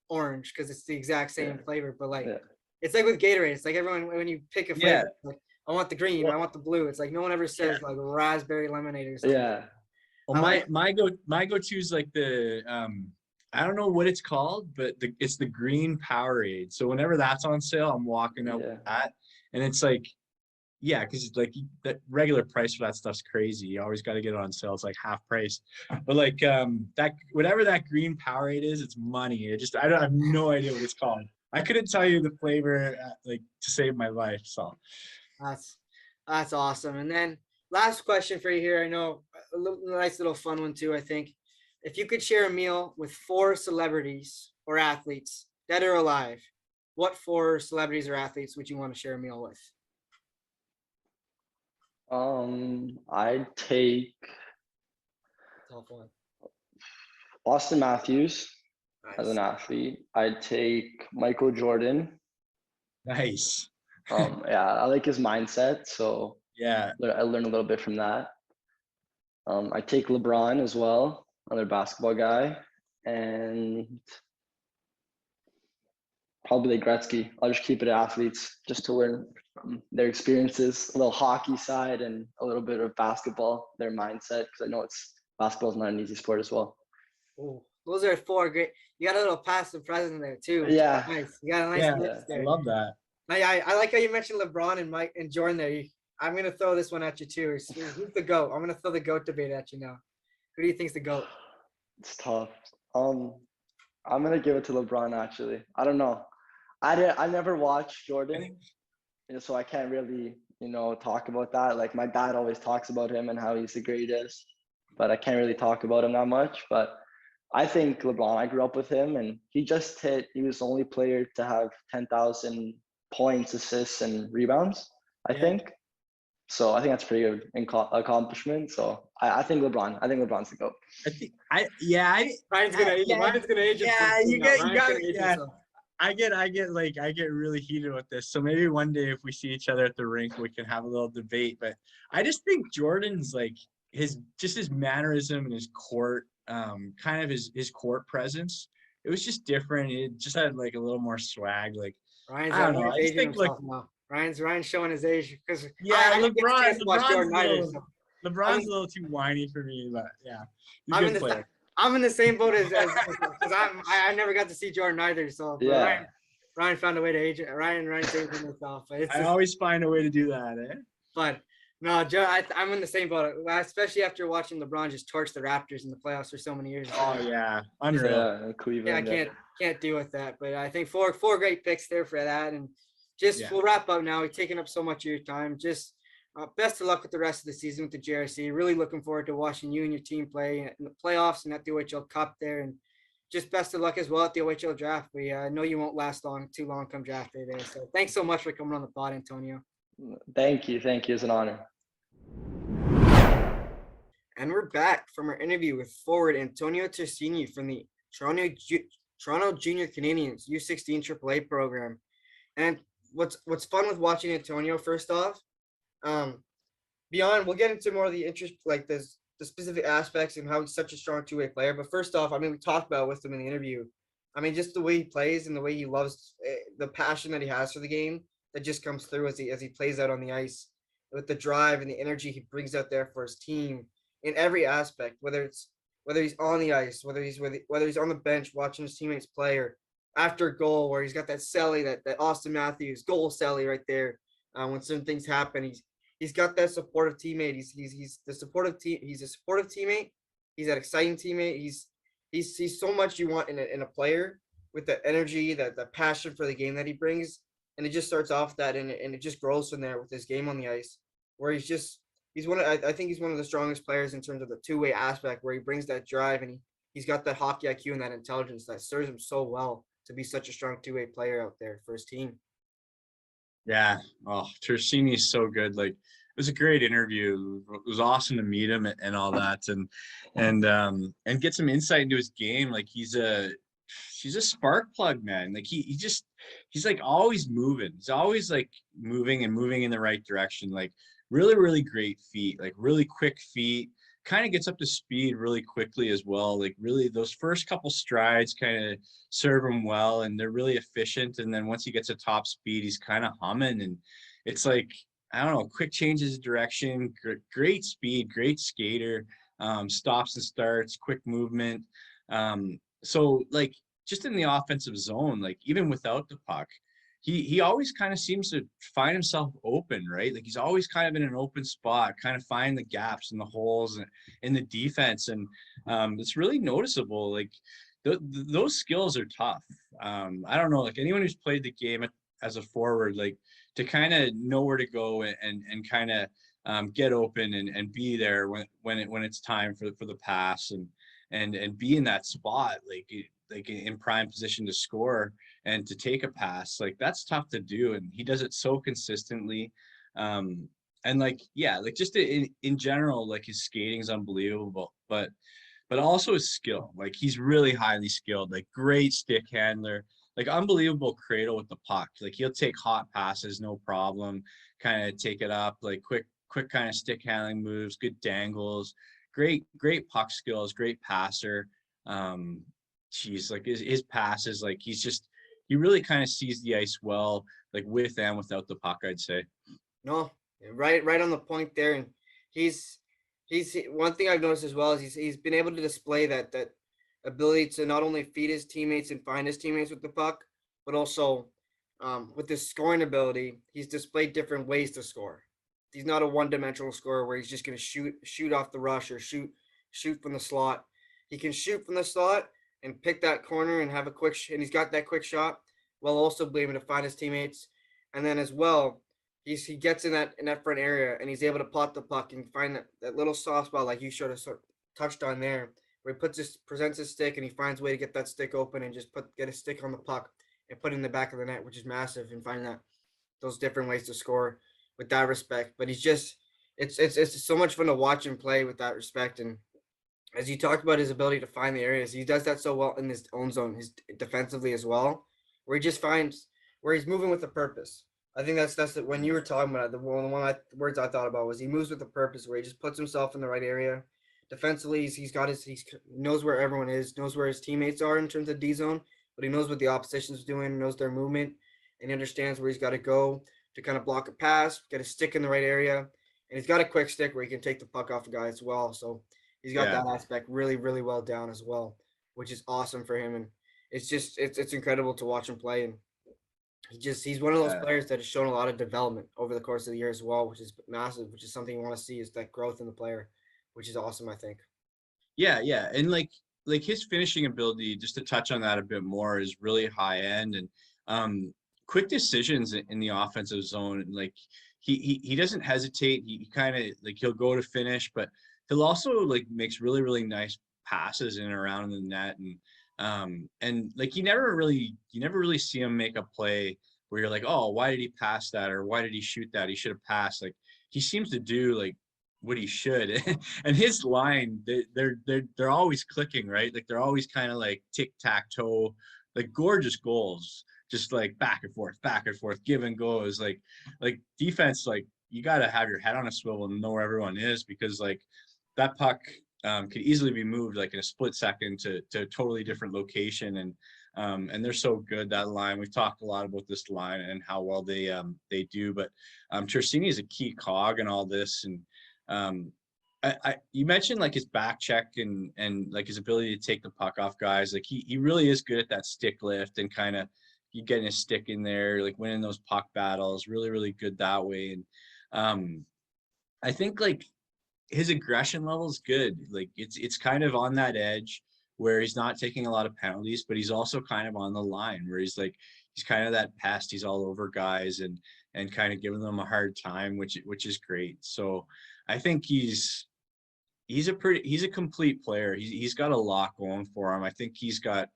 orange because it's the exact Yeah, same flavor. But like yeah, it's like with Gatorade. It's like everyone when you pick a yeah, flavor, like I want the green, I well, want the blue. It's like no one ever yeah. says like raspberry lemonade or something. yeah. Well, I like my go-to is like the I don't know what it's called, but it's the green Powerade. So whenever that's on sale, I'm walking out with Yeah. that, and it's like yeah, because it's like the regular price for that stuff's crazy. You always got to get it on sale. It's like half price. But like that whatever that green Powerade is, it's money. I don't I have no idea what it's called. I couldn't tell you the flavor like to save my life. So That's that's awesome. And then last question for you here. I know nice little fun one too. I think if you could share a meal with four celebrities or athletes, dead or alive, what four celebrities or athletes would you want to share a meal with? I'd take Top one. Austin Matthews as Nice. an athlete. I'd take Michael Jordan. nice. Yeah, I like his mindset, so Yeah. I learned a little bit from that. I take LeBron as well, another basketball guy, and probably Gretzky. I'll just keep it at athletes just to learn from their experiences, a little hockey side and a little bit of basketball, their mindset, because I know basketball's not an easy sport as well. Oh, those are 4 great. You got a little passive present there too. Yeah. Nice. You got a nice Yeah, mix I there. love that. I like how you mentioned LeBron and Mike and Jordan there. I'm gonna throw this one at you too. Who's the GOAT? I'm gonna throw the GOAT debate at you now. Who do you think's the GOAT? It's tough. I'm gonna give it to LeBron actually. I don't know. I never watched Jordan, so I can't really, talk about that. Like my dad always talks about him and how he's the greatest, but I can't really talk about him that much. But I think LeBron, I grew up with him and he was the only player to have 10,000 points, assists, and rebounds, I think. So I think that's pretty good accomplishment. So I think LeBron's the GOAT. Ryan's gonna age it. Yeah, you got it. Yeah. I get really heated with this. So maybe one day if we see each other at the rink, we can have a little debate. But I just think Jordan's like his mannerism and his court, kind of his court presence. It was just different. It just had like a little more swag. Like Ryan's I don't know. I just think like Ryan's showing his age because LeBron's a little too whiny for me. But yeah, I'm in the same boat as because I never got to see Jordan either. So yeah. Ryan found a way to age it. Ryan's aging himself. I always find a way to do that, eh? But no, Joe, I'm in the same boat, especially after watching LeBron just torch the Raptors in the playoffs for so many years. Oh yeah, unreal. Yeah, Cleveland. Yeah, I can't deal with that. But I think four great picks there for that, and we'll wrap up now. We've taken up so much of your time. Just best of luck with the rest of the season with the JRC. Really looking forward to watching you and your team play in the playoffs and at the OHL Cup there. And just best of luck as well at the OHL draft. We know you won't last too long come draft day there. So thanks so much for coming on the pod, Antonio. Thank you. It's an honor. And we're back from our interview with forward Antonio Tersigni from the Toronto Junior Canadiens U16 AAA program. And what's fun with watching Antonio, first off, beyond, we'll get into more of the interest, like the specific aspects and how he's such a strong two-way player. But first off, we talked about with him in the interview. Just the way he plays and the way he loves the passion that he has for the game that just comes through as he plays out on the ice with the drive and the energy he brings out there for his team in every aspect, whether he's on the ice, whether he's on the bench watching his teammates play, or after a goal where he's got that celly, that Austin Matthews goal celly right there. When certain things happen, he's got that supportive teammate. He's a supportive teammate. He's that exciting teammate. He's so much you want in a player with the energy, the passion for the game that he brings. And it just starts off that and it just grows from there with his game on the ice, where I think he's one of the strongest players in terms of the two-way aspect, where he brings that drive and he's got that hockey IQ and that intelligence that serves him so well to be such a strong two-way player out there for his team. Yeah. Oh, Tersigni is so good. Like, it was a great interview. It was awesome to meet him and all that, and get some insight into his game. Like he's a spark plug, man. Like he's like always moving. He's always like moving in the right direction. Like really, really great feet, like really quick feet, kind of gets up to speed really quickly as well. Like really those first couple strides kind of serve him well and they're really efficient. And then once he gets to top speed, he's kind of humming and it's like, I don't know, quick changes of direction, great speed, great skater, stops and starts, quick movement. So like just in the offensive zone, like even without the puck, he always kind of seems to find himself open, right? Like he's always kind of in an open spot, kind of find the gaps and the holes in the defense. And it's really noticeable. Like those skills are tough. I don't know, like anyone who's played the game as a forward, like to kind of know where to go and kind of get open and be there when it's time for the pass and be in that spot, like in prime position to score and to take a pass, like that's tough to do. And he does it so consistently. And like, yeah, like just in general, like his skating is unbelievable, but also his skill, like he's really highly skilled, like great stick handler, like unbelievable cradle with the puck. Like he'll take hot passes, no problem, kind of take it up, like quick kind of stick handling moves, good dangles, great puck skills, great passer. Like his passes, like he's he really kind of sees the ice well, like with and without the puck, I'd say. No, right on the point there. And he's one thing I've noticed as well is he's been able to display that ability to not only feed his teammates and find his teammates with the puck, but also with his scoring ability, he's displayed different ways to score. He's not a one-dimensional scorer where he's just going to shoot off the rush or shoot from the slot. He can shoot from the slot and pick that corner and have a quick and he's got that quick shot while also being able to find his teammates. And then as well, he gets in that front area and he's able to plot the puck and find that little soft spot like you showed us touched on there, where he presents his stick and he finds a way to get that stick open and just get a stick on the puck and put it in the back of the net, which is massive, and finding those different ways to score with that respect. But he's just it's so much fun to watch him play with that respect. And as you talked about his ability to find the areas, he does that so well in his own zone, his defensively as well, where he just finds where he's moving with a purpose. I think that's when you were talking about it, the words I thought about was he moves with a purpose, where he just puts himself in the right area. Defensively, he knows where everyone is, knows where his teammates are in terms of D zone, but he knows what the opposition's doing, knows their movement, and he understands where he's got to go to kind of block a pass, get a stick in the right area, and he's got a quick stick where he can take the puck off a guy as well. So he's got that aspect really, really well down as well, which is awesome for him. And it's just it's incredible to watch him play. And he's one of those players that has shown a lot of development over the course of the year as well, which is massive, which is something you want to see, is that growth in the player, which is awesome, I think. Yeah. And like his finishing ability, just to touch on that a bit more, is really high end, and quick decisions in the offensive zone. Like he doesn't hesitate. He kind of like, he'll go to finish, but he'll also like makes really, really nice passes in and around the net. And like you never really see him make a play where you're like, oh, why did he pass that, or why did he shoot that? He should have passed. Like he seems to do like what he should. And his line, they're always clicking, right? Like they're always kind of like tic-tac-toe, like gorgeous goals, just like back and forth, give and goes. Like defense, like you got to have your head on a swivel and know where everyone is, because like that puck could easily be moved like in a split second to a totally different location. And they're so good, that line. We've talked a lot about this line and how well they do, but Tersigni is a key cog in all this. And you mentioned like his back check and like his ability to take the puck off guys. Like he really is good at that stick lift and kind of you getting a stick in there, like winning those puck battles. Really, really good that way. And I think like his aggression level is good. Like it's kind of on that edge where he's not taking a lot of penalties, but he's also kind of on the line where he's kind of that pest. He's all over guys and kind of giving them a hard time, which is great. So I think he's a complete player. He's got a lot going for him. I think he's got,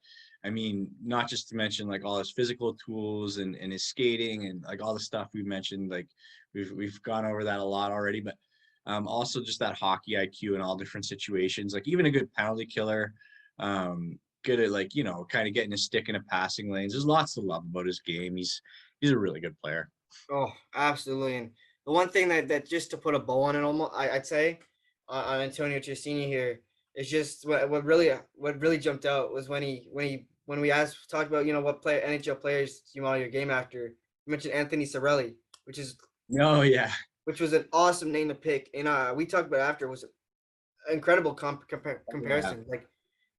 I mean, not just to mention like all his physical tools and his skating and like all the stuff we mentioned, like we've gone over that a lot already, but also just that hockey IQ in all different situations, like even a good penalty killer, good at like, kind of getting a stick in a passing lanes. There's lots to love about his game. He's a really good player. Oh, absolutely. And the one thing that just to put a bow on it, almost, I'd say on Antonio Tersigni here is just what really jumped out was when we talked about what NHL players you model your game after. You mentioned Anthony Cirelli, which was an awesome name to pick. And we talked about after was an incredible comparison. Like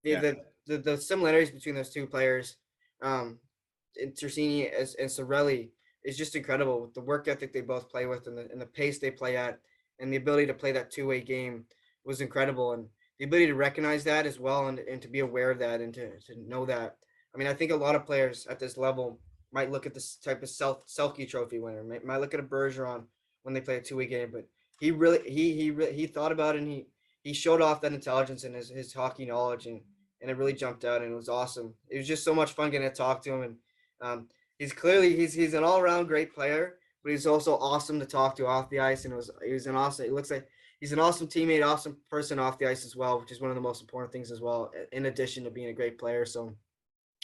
the similarities between those two players, Tersigni and Cirelli, is just incredible with the work ethic they both play with and the pace they play at, and the ability to play that two-way game was incredible. And the ability to recognize that as well and to be aware of that and to know that. I mean, I think a lot of players at this level might look at this type of Selke trophy winner, might look at a Bergeron when they play a two-way game, but he thought about it, and he showed off that intelligence and his hockey knowledge, and it really jumped out, and it was awesome. It was just so much fun getting to talk to him. And he's an all-around great player, but he's also awesome to talk to off the ice. And it looks like he's an awesome teammate, awesome person off the ice as well, which is one of the most important things as well, in addition to being a great player. So,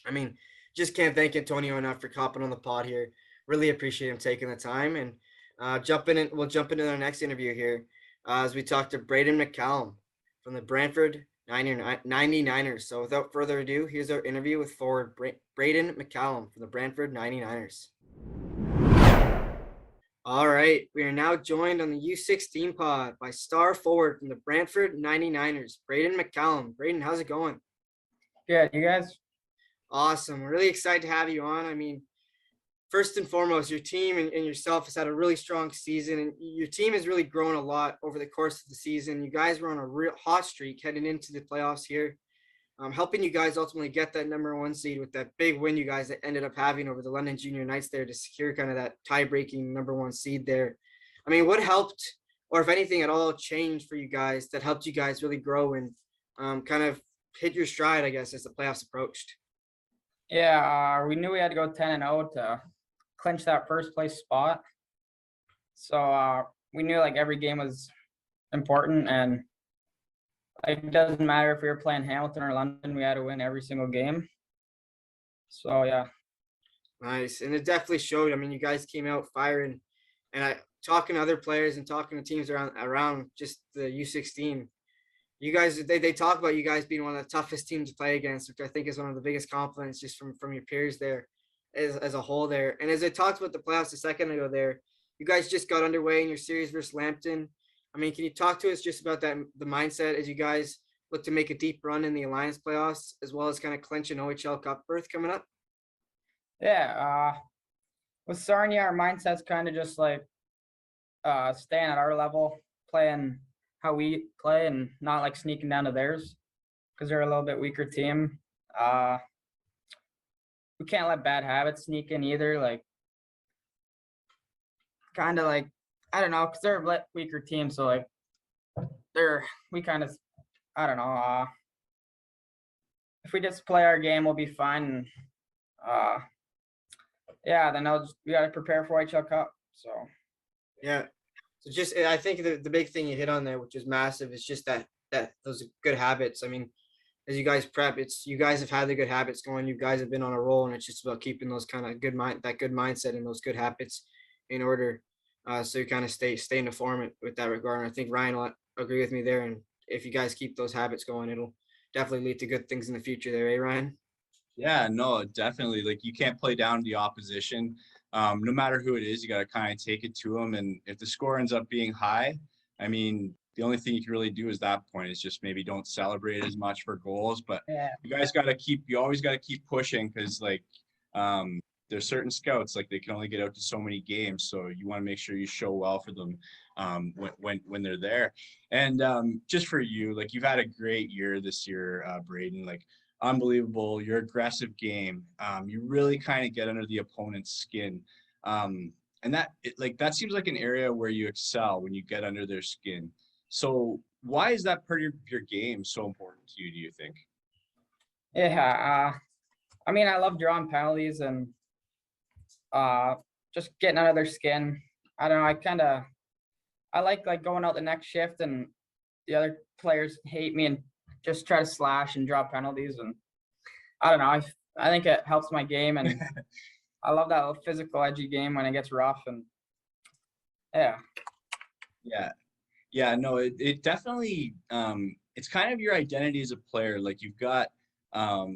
I mean, just can't thank Antonio enough for hopping on the pod here. Really appreciate him taking the time. And we'll jump into our next interview here as we talk to Braydon McCallum from the Brantford 99ers. So without further ado, here's our interview with forward Braydon McCallum from the Brantford 99ers. All right, we are now joined on the U16 pod by star forward from the Brantford 99ers, Braydon McCallum. Braydon, how's it going? Good, you guys? Awesome. We're really excited to have you on. I mean, first and foremost, your team and yourself has had a really strong season, and your team has really grown a lot over the course of the season. You guys were on a real hot streak heading into the playoffs here, helping you guys ultimately get that #1 seed with that big win you guys ended up having over the London Junior Knights there to secure kind of that tie-breaking #1 seed there. I mean, what helped, or if anything at all, changed for you guys that helped you guys really grow and kind of hit your stride, I guess, as the playoffs approached? Yeah, we knew we had to go 10-0 to clinch that first place spot. So we knew like every game was important, and like, it doesn't matter if we were playing Hamilton or London, we had to win every single game. So yeah. Nice. And it definitely showed. I mean, you guys came out firing, and talking to other players and talking to teams around just the U16. You guys, they talk about you guys being one of the toughest teams to play against, which I think is one of the biggest compliments just from your peers there as a whole there. And as I talked about the playoffs a second ago there, you guys just got underway in your series versus Lambton. I mean, can you talk to us just about that, the mindset as you guys look to make a deep run in the Alliance playoffs, as well as kind of clinch an OHL Cup berth coming up? Yeah, with Sarnia, our mindset's kind of just like staying at our level, playing how we play and not like sneaking down to theirs because they're a little bit weaker team. We can't let bad habits sneak in either. Like, kind of like, I don't know, because they're a weaker team. So like, we kind of, I don't know. If we just play our game, we'll be fine. And, yeah, then we got to prepare for HL Cup. So yeah. So just, I think the big thing you hit on there, which is massive, is just that those good habits. I mean, as you guys prep, you guys have had the good habits going. You guys have been on a roll, and it's just about keeping those kind of good mindset and those good habits in order, so you kind of stay in the form with that regard. And I think Ryan will agree with me there. And if you guys keep those habits going, it'll definitely lead to good things in the future there, eh, Ryan? Yeah, no, definitely. Like, you can't play down the opposition. No matter who it is, you got to kind of take it to them. And if the score ends up being high, I mean, the only thing you can really do is that point is just maybe don't celebrate as much for goals. But yeah, you always got to keep pushing, because like there's certain scouts, like they can only get out to so many games. So you want to make sure you show well for them when they're there. And just for you, like, you've had a great year this year, Braydon. Like, unbelievable, your aggressive game. You really kind of get under the opponent's skin. And that seems like an area where you excel, when you get under their skin. So why is that part of your game so important to you, do you think? yeah. I mean, I love drawing penalties and just getting under their skin. I don't know. I like going out the next shift and the other players hate me and just try to slash and draw penalties. And I don't know. I think it helps my game, and I love that little physical, edgy game when it gets rough. And yeah. Yeah, no, it definitely, it's kind of your identity as a player. Like, you've got, I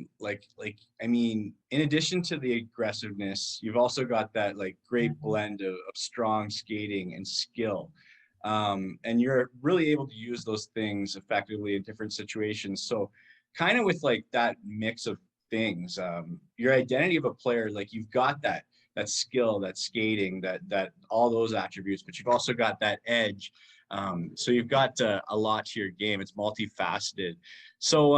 mean, in addition to the aggressiveness, you've also got that like great blend of strong skating and skill. And you're really able to use those things effectively in different situations. So kind of with like that mix of things, your identity of a player, like, you've got that skill, that skating, that all those attributes, but you've also got that edge. So you've got a lot to your game. It's multifaceted. So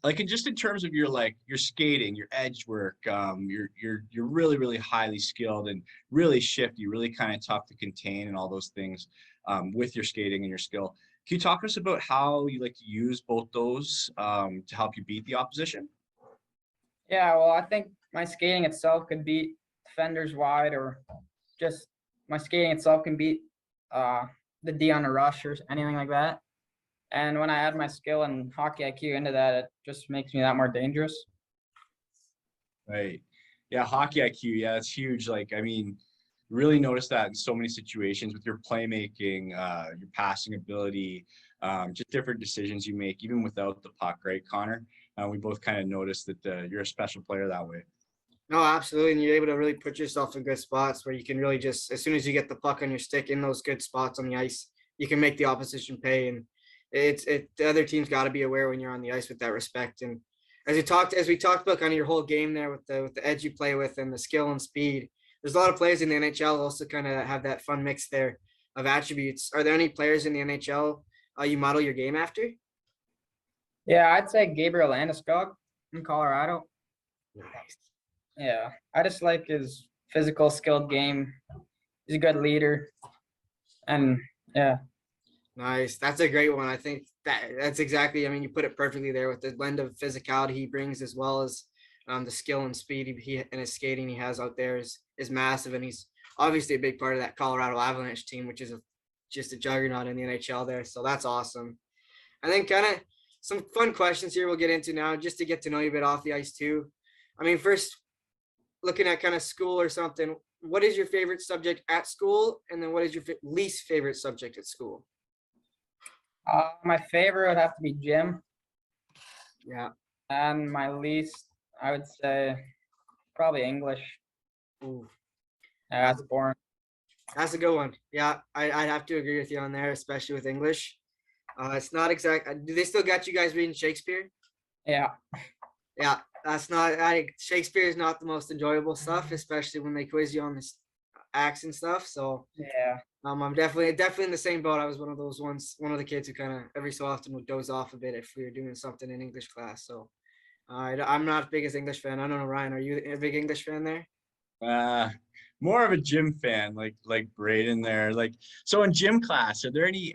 like, just in terms of your skating, your edge work, you're really, really highly skilled and really shifty, really kind of tough to contain and all those things with your skating and your skill. Can you talk to us about how you like to use both those to help you beat the opposition? Yeah, well, I think my skating itself could beat defenders wide, or just my skating itself can beat the D on a rush or anything like that. And when I add my skill and hockey IQ into that, it just makes me that more dangerous. Right. Yeah, hockey IQ. Yeah, it's huge. Like, I mean, really notice that in so many situations with your playmaking, your passing ability, just different decisions you make, even without the puck, right, Connor? We both kind of noticed that you're a special player that way. No, absolutely. And you're able to really put yourself in good spots where you can really just, as soon as you get the puck on your stick in those good spots on the ice, you can make the opposition pay. And the other team's got to be aware when you're on the ice with that respect. And as we talked about kind of your whole game there with the edge you play with and the skill and speed, there's a lot of players in the NHL also kind of have that fun mix there of attributes. Are there any players in the NHL you model your game after? Yeah, I'd say Gabriel Landeskog in Colorado. Nice. Yeah, I just like his physical, skilled game. He's a good leader, and yeah. Nice. That's a great one. I think that's exactly, I mean, you put it perfectly there with the blend of physicality he brings as well as the skill and speed he and his skating he has out there is massive. And he's obviously a big part of that Colorado Avalanche team, which is just a juggernaut in the NHL there. So that's awesome. And then kind of some fun questions here we'll get into now just to get to know you a bit off the ice too. I mean, first, looking at kind of school or something, what is your favorite subject at school? And then what is your least favorite subject at school? My favorite would have to be gym, Yeah. and my least, I would say, probably English. Ooh, Yeah, that's boring. that's a good one. Yeah, I'd have to agree with you on there, especially with English. It's not exact. Do they still got you guys reading Shakespeare? Yeah, Yeah, that's not. Shakespeare is not the most enjoyable stuff, especially when they quiz you on this acts and stuff. So yeah. I'm definitely in the same boat. I was one of those ones, one of the kids who kind of every so often would doze off a bit if we were doing something in English class. So I'm not the biggest English fan. I don't know, Ryan, are you a big English fan there? More of a gym fan, like Braydon there. Like, so in gym class, are there any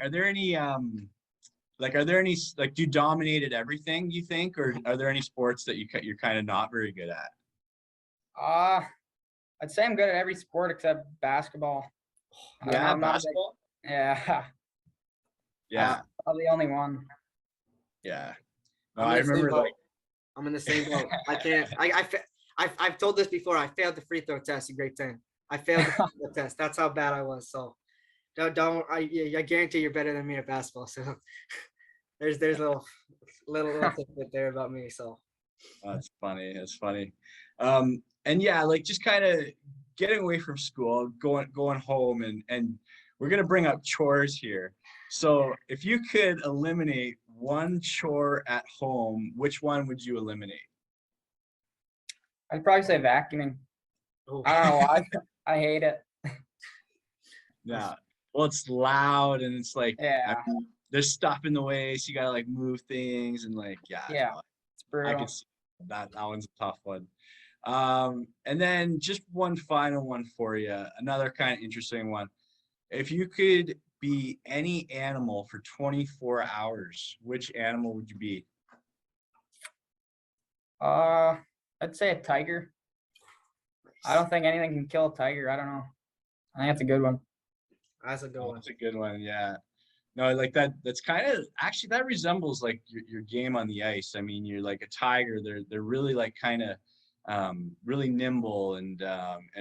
do you dominate at everything, you think, or are there any sports that you're kind of not very good at? I'd say I'm good at every sport except basketball. Yeah, I'm not basketball. Yeah, Yeah, I'm the only one. yeah. No, I'm I in the same remember boat. like I'm in the same boat. I can't. I've told this before. I failed the free throw test in grade 10. I failed the free throw test. That's how bad I was. So I guarantee you're better than me at basketball. So there's a little tidbit there about me. So that's funny. That's funny. And yeah, like just kind of getting away from school, going home, and we're gonna bring up chores here. So if you could eliminate one chore at home, which one would you eliminate? I'd probably say vacuuming. oh, I don't know why. I hate it. Yeah. Well, it's loud and it's like Yeah, there's stuff in the way, so you gotta like move things and like yeah. no, It's I brutal. can see that one's a tough one. And then just one final one for you, another kind of interesting one. If you could be any animal for 24 hours, which animal would you be? I'd say a tiger. I don't think anything can kill a tiger. I don't know. I think that's a good one. that's a good Oh, one. that's a good one. Yeah. No, like that. That's kind of actually that resembles like your game on the ice. I mean, you're like a tiger. They're really like kind of really nimble and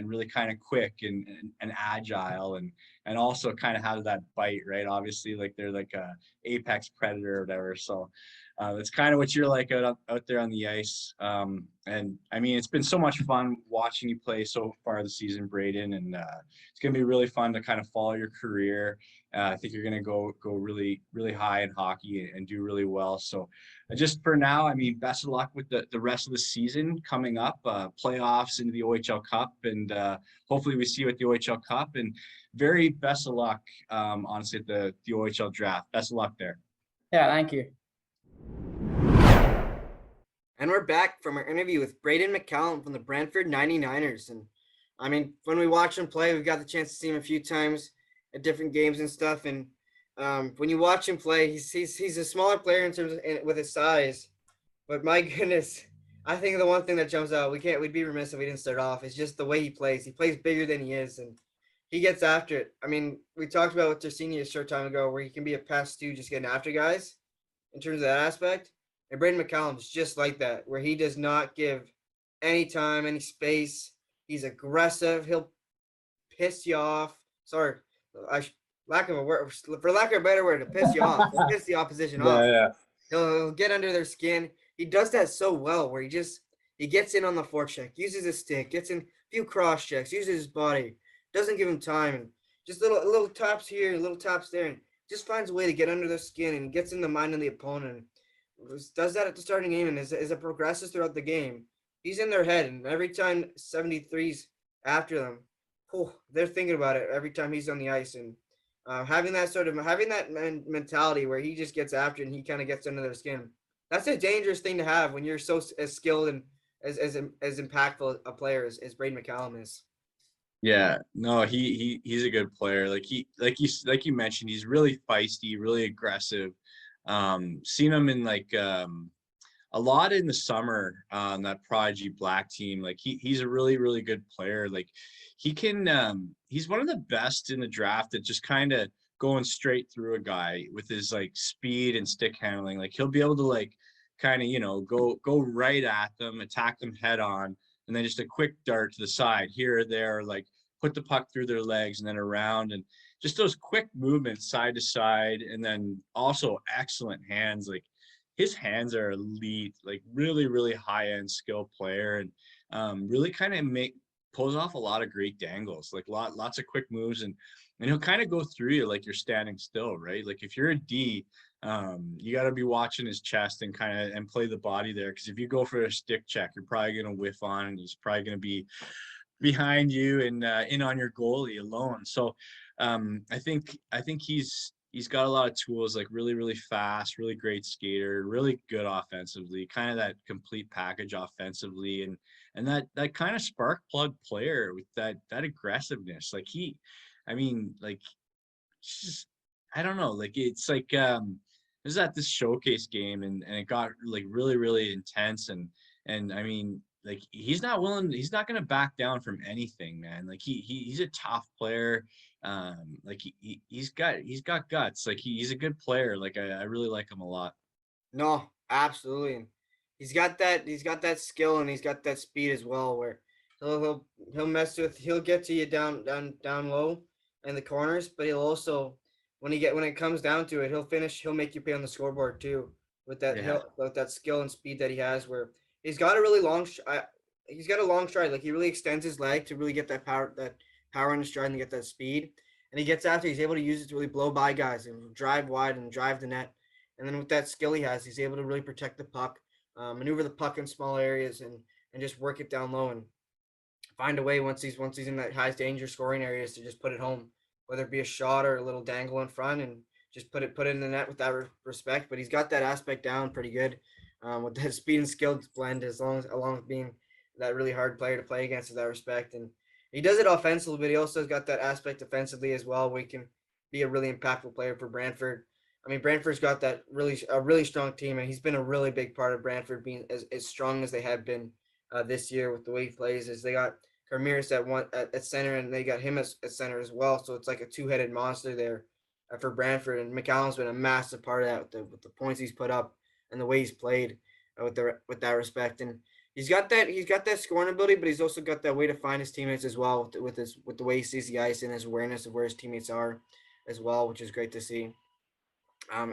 really kind of quick and agile and also kind of have that bite, right? Obviously, like they're like a apex predator or whatever. So that's kind of what you're like out there on the ice. And I mean, it's been so much fun watching you play so far this season, Braydon, and it's gonna be really fun to kind of follow your career. I think you're gonna go really really high in hockey and do really well. So just for now, I mean, best of luck with the rest of the season coming up, playoffs into the OHL Cup, and hopefully we see you at the OHL Cup. And very best of luck, honestly, at the OHL draft. Best of luck there. Yeah, thank you. And we're back from our interview with Braydon McCallum from the Brantford 99ers. And I mean, when we watch him play, we've got the chance to see him a few times at different games and stuff. And when you watch him play, he's a smaller player in terms of with his size. But my goodness, I think the one thing that jumps out, we'd be remiss if we didn't start off, is just the way he plays. He plays bigger than he is, and he gets after it. I mean, we talked about with Tersigni a short time ago, where he can be a pass stew just getting after guys in terms of that aspect. And Braydon McCallum's just like that, where he does not give any time, any space. He's aggressive. He'll piss you off. Sorry, lack of a word, for lack of a better word, to piss you off, to piss the opposition off. Yeah. He'll get under their skin. He does that so well, where he gets in on the forecheck, uses his stick, gets in a few cross checks, uses his body, doesn't give him time, and just little taps here, little taps there, and just finds a way to get under their skin and gets in the mind of the opponent. Does that at the starting game, and as it progresses throughout the game, he's in their head, and every time 73's after them, they're thinking about it every time he's on the ice, and having that mentality where he just gets after it and he kind of gets under their skin. That's a dangerous thing to have when you're so as skilled and as impactful a player as Braydon McCallum is. Yeah, no, he's a good player. Like you mentioned, he's really feisty, really aggressive. Seen him in a lot in the summer on that Prodigy Black team. Like he's a really, really good player. Like he's one of the best in the draft at just kind of going straight through a guy with his like speed and stick handling. Like he'll be able to like kind of, go right at them, attack them head on, and then just a quick dart to the side here or there, like put the puck through their legs and then around, and just those quick movements side to side, and then also excellent hands. Like his hands are elite, like really, really high end skill player, and really kind of pulls off a lot of great dangles, like lots of quick moves, and he'll kind of go through you like you're standing still, right? Like if you're a D, you got to be watching his chest and and play the body there, because if you go for a stick check, you're probably going to whiff on, and he's probably going to be behind you and in on your goalie alone. So I think he's got a lot of tools, like really, really fast, really great skater, really good offensively, kind of that complete package offensively, and that kind of spark plug player with that aggressiveness. Like just, I don't know, like it's like it was at this showcase game, and it got like really, really intense, and I mean, like he's not going to back down from anything, man. Like he's a tough player. Like he's got guts. Like he's a good player. Like I really like him a lot. No, absolutely. He's got that skill and he's got that speed as well, where he'll get to you down low in the corners, but he'll also when it comes down to it, he'll make you pay on the scoreboard too with Yeah. that skill and speed that he has, where he's got he's got a long stride. Like he really extends his leg to really get that power on his stride and get that speed. And he gets after, he's able to use it to really blow by guys and drive wide and drive the net. And then with that skill he has, he's able to really protect the puck, maneuver the puck in small areas, and just work it down low and find a way once he's in that high danger scoring areas to just put it home, whether it be a shot or a little dangle in front, and just put it in the net with that respect. But he's got that aspect down pretty good, with that speed and skill blend, along with being that really hard player to play against in that respect. And he does it offensively, but he also has got that aspect defensively as well, where he can be a really impactful player for Brantford. I mean, Brantford's got a really strong team, and he's been a really big part of Brantford being as strong as they have been this year with the way he plays. Is they got Ramirez at center, and they got him at center as well. So it's like a two-headed monster there for Brantford. And McCallum's been a massive part of that with the points he's put up and the way he's played with that respect. And he's got that scoring ability, but he's also got that way to find his teammates as well with the way he sees the ice and his awareness of where his teammates are as well, which is great to see.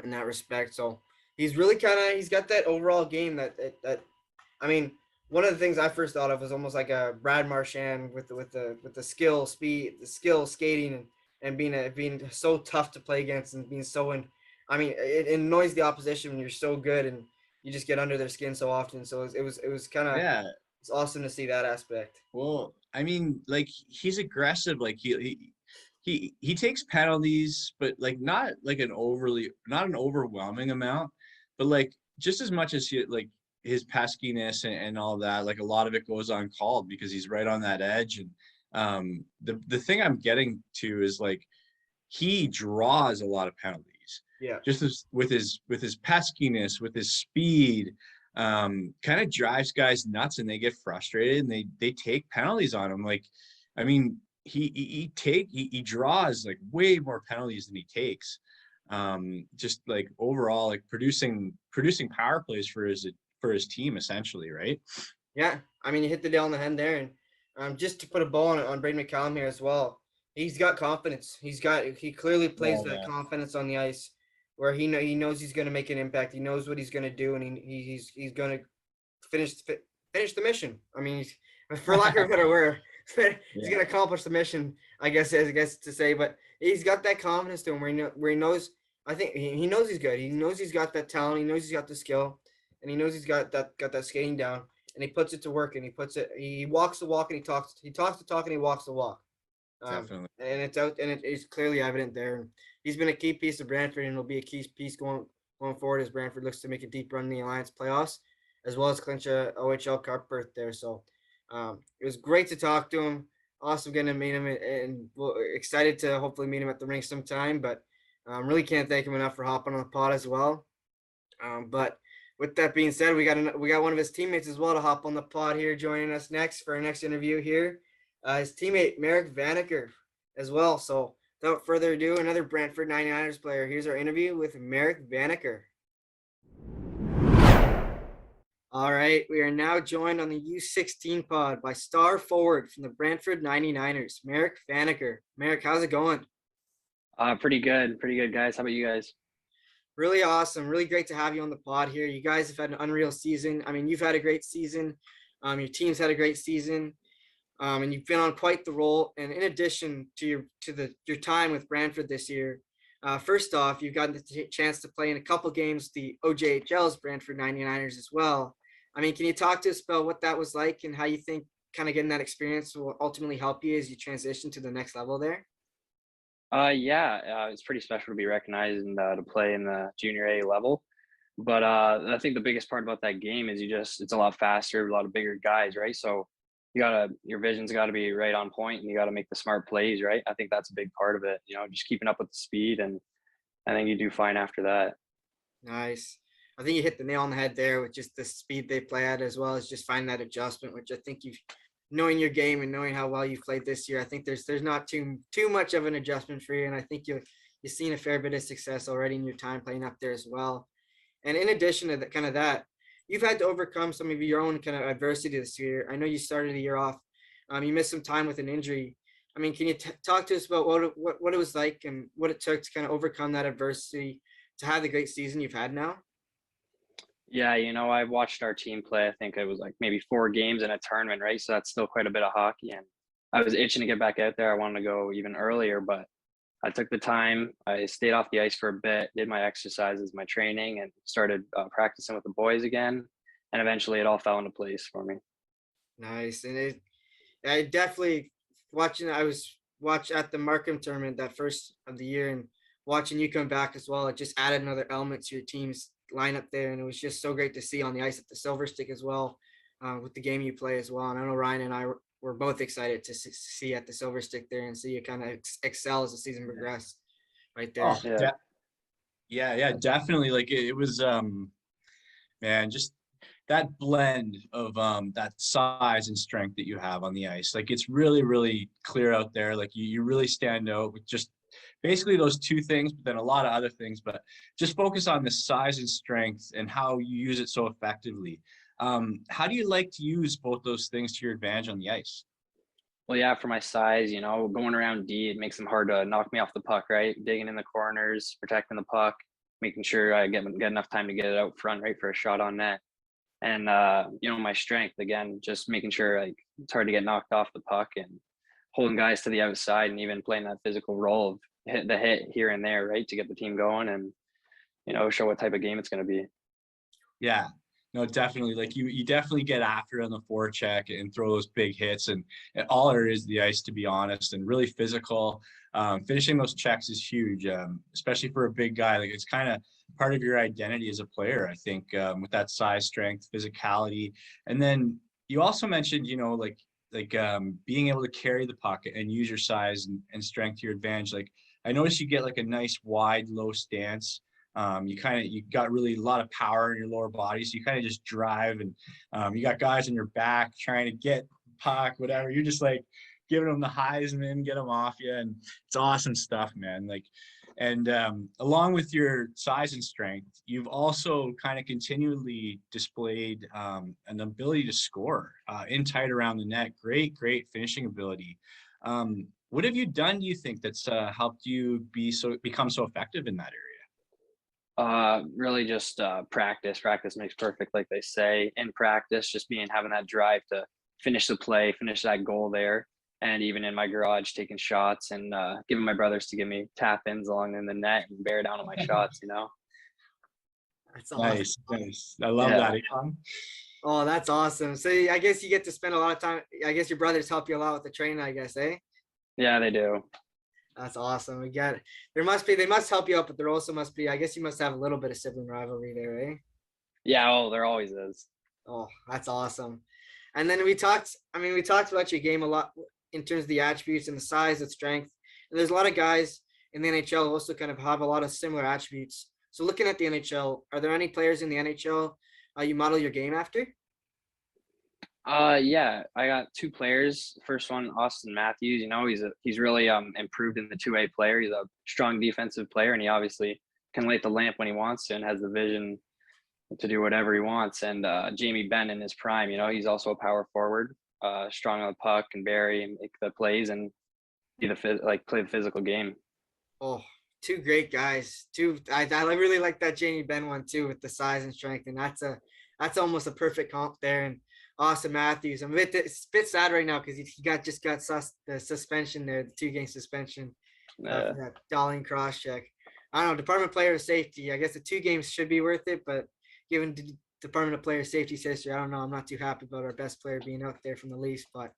In that respect, so he's got that overall game that I mean, one of the things I first thought of was almost like a Brad Marchand with the skill, speed, the skill, skating, and being so tough to play against, and being so I mean, it annoys the opposition when you're so good and you just get under their skin so often. So it was kind of Yeah. it's awesome to see that aspect. Well, I mean, like he's aggressive. Like he takes penalties, but like not an overwhelming amount, but like just as much as his peskiness and all that. Like a lot of it goes uncalled because he's right on that edge. And the thing I'm getting to is like he draws a lot of penalties. Yeah. Just as with his peskiness, with his speed, kind of drives guys nuts, and they get frustrated and they take penalties on him. Like, I mean, he draws like way more penalties than he takes. Just like overall, like producing power plays for his team essentially, right? Yeah, I mean, you hit the nail on the head there, and just to put a bow on Braydon McCallum here as well. He's got confidence. He clearly plays Oh, that yeah. confidence on the ice, where he knows he's going to make an impact. He knows what he's going to do, and he's going to finish the mission. I mean, for lack of a better word, he's Yeah. going to accomplish the mission. I guess to say, but he's got that confidence to him where he knows. I think he knows he's good. He knows he's got that talent. He knows he's got the skill, and he knows he's got that skating down. And he puts it to work, and he walks the walk, and he talks the talk, and he walks the walk. Definitely. And it's out, and it is clearly evident there. And he's been a key piece of Brantford, and will be a key piece going forward as Brantford looks to make a deep run in the Alliance playoffs, as well as clinch a OHL Cup berth there. So it was great to talk to him. Awesome getting to meet him, and excited to hopefully meet him at the rink sometime. But really can't thank him enough for hopping on the pod as well. But with that being said, we got one of his teammates as well to hop on the pod here, joining us next for our next interview here. His teammate Marek Vanacker as well. So without further ado, another Brantford 99ers player. Here's our interview with Marek Vanacker. All right, we are now joined on the U16 pod by star forward from the Brantford 99ers, Marek Vanacker. Marek, how's it going? Pretty good, guys. How about you guys? Really awesome. Really great to have you on the pod here. You guys have had an unreal season. I mean, you've had a great season. Your team's had a great season. And you've been on quite the roll. And in addition to your time with Brantford this year, first off, you've gotten the chance to play in a couple games the OJHL's Brantford 99ers as well. I mean, can you talk to us about what that was like and how you think kind of getting that experience will ultimately help you as you transition to the next level there? It's pretty special to be recognized and to play in the junior A level. But I think the biggest part about that game is it's a lot faster, a lot of bigger guys, right? So your vision's got to be right on point, and you got to make the smart plays, right? I think that's a big part of it, just keeping up with the speed, and I think you do fine after that. Nice. I think you hit the nail on the head there with just the speed they play at, as well as just finding that adjustment, which I think knowing your game and knowing how well you've played this year, I think there's not too much of an adjustment for you. And I think you've seen a fair bit of success already in your time playing up there as well. And in addition to that, you've had to overcome some of your own kind of adversity this year. I know you started the year off. You missed some time with an injury. I mean, can you talk to us about what it was like and what it took to kind of overcome that adversity to have the great season you've had now? Yeah, I watched our team play. I think it was like maybe 4 games in a tournament, right? So that's still quite a bit of hockey, and I was itching to get back out there. I wanted to go even earlier, but I took the time. I stayed off the ice for a bit, did my exercises, my training, and started practicing with the boys again. And eventually it all fell into place for me. Nice. And I definitely I was watching at the Markham tournament that first of the year, and watching you come back as well. It just added another element to your team's lineup there. And it was just so great to see on the ice at the Silver Stick as well, with the game you play as well. And I know Ryan and I were both excited to see at the Silver Stick there and see you kind of excel as the season progressed right there. Oh, yeah, definitely. Like it was, man, just that blend of that size and strength that you have on the ice. Like it's really, really clear out there. Like you really stand out with just basically those 2 things, but then a lot of other things. But just focus on the size and strength and how you use it so effectively. How do you like to use both those things to your advantage on the ice? Well, yeah, for my size, going around D, it makes them hard to knock me off the puck, right? Digging in the corners, protecting the puck, making sure I get enough time to get it out front, right, for a shot on net. And my strength, again, just making sure like it's hard to get knocked off the puck and holding guys to the outside, and even playing that physical role of hit here and there, right, to get the team going and show what type of game it's going to be. Yeah, no, definitely. Like you definitely get after it on the forecheck and throw those big hits, and all there is the ice, to be honest, and really physical. Finishing those checks is huge, especially for a big guy. Like it's kind of part of your identity as a player, I think, with that size, strength, physicality. And then you also mentioned, being able to carry the puck and use your size and strength to your advantage. Like I noticed you get like a nice wide, low stance. You got really a lot of power in your lower body, so you kind of just drive, and you got guys on your back trying to get puck, whatever. You're just like giving them the Heisman, get them off you, and it's awesome stuff, man. Like, and along with your size and strength, you've also kind of continually displayed an ability to score in tight around the net. Great finishing ability. What have you done, do you think, that's helped you become so effective in that area? Really just practice. Practice makes perfect, like they say. In practice, just having that drive to finish the play, finish that goal there. And even in my garage, taking shots and giving my brothers to give me tap ins along in the net and bear down on my shots, you know? That's awesome. Nice. I love Yeah. that. Elon. Oh, that's awesome. So I guess you get to spend a lot of time. I guess your brothers help you a lot with the training, I guess, eh? Yeah, they do. That's awesome. We got it. They must help you out, but there also must be, I guess you must have a little bit of sibling rivalry there, eh? Yeah, oh, there always is. Oh, that's awesome. And then we talked about your game a lot in terms of the attributes and the size, the strength. And there's a lot of guys in the NHL who also kind of have a lot of similar attributes. So looking at the NHL, are there any players in the NHL you model your game after? Yeah, I got two players. First one, Austin Matthews. You know, he's really improved in the two-way player. He's a strong defensive player, and he obviously can light the lamp when he wants to, and has the vision to do whatever he wants. And Jamie Benn in his prime, you know, he's also a power forward, strong on the puck, and bury and make the plays and play the physical game. Oh, two great guys. I really like that Jamie Benn one too, with the size and strength, and that's almost a perfect comp there. And Austin Matthews, it's a bit sad right now because he got the suspension there, the 2-game suspension for that Darling cross check. I don't know, Department of Player Safety. I guess the 2 games should be worth it, but given the Department of Player Safety's history, I don't know. I'm not too happy about our best player being out there from the Leafs, but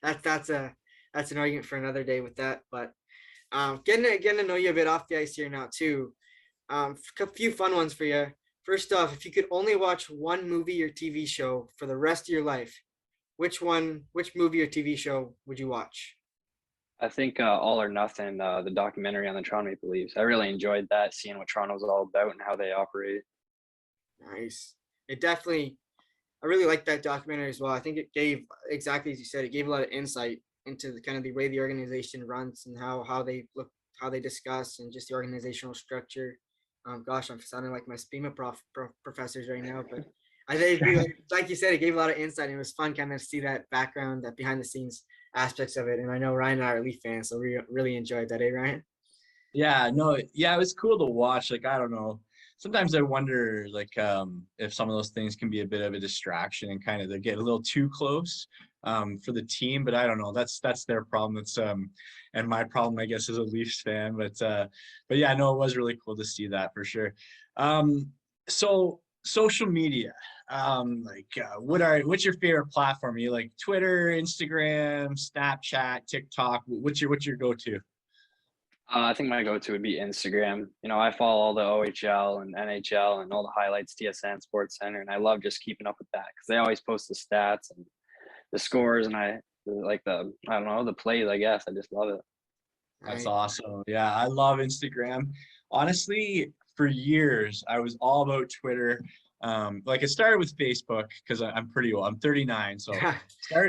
that's an argument for another day with that. But getting to know you a bit off the ice here now too. A few fun ones for you. First off, if you could only watch one movie or TV show for the rest of your life, which movie or TV show would you watch? I think All or Nothing, the documentary on the Toronto Maple Leafs. I really enjoyed that, seeing what Toronto's all about and how they operate. Nice. I really like that documentary as well. I think it gave, exactly as you said, it gave a lot of insight into the kind of the way the organization runs and how they look, how they discuss, and just the organizational structure. Gosh, I'm sounding like my SPEMA professors right now, but I think, like you said, it gave a lot of insight, and it was fun kind of see that background, that behind the scenes aspects of it. And I know Ryan and I are Leaf fans, so we really enjoyed that, eh, Ryan? Yeah, no, yeah, it was cool to watch. Like, I don't know. Sometimes I wonder, like, if some of those things can be a bit of a distraction and kind of they get a little too close for the team. But I don't know. That's their problem. That's and my problem, I guess, as a Leafs fan. But yeah, no, it was really cool to see that for sure. So social media, what's your favorite platform? Are you like Twitter, Instagram, Snapchat, TikTok? What's your go-to? I think my go-to would be Instagram. You know, I follow all the OHL and NHL and all the highlights, TSN, Sports Center, and I love just keeping up with that because they always post the stats and the scores, and I like the plays, I guess. I just love it. That's awesome. Yeah, I love Instagram. Honestly, for years, I was all about Twitter. Like it started with Facebook because I'm pretty old. I'm 39, so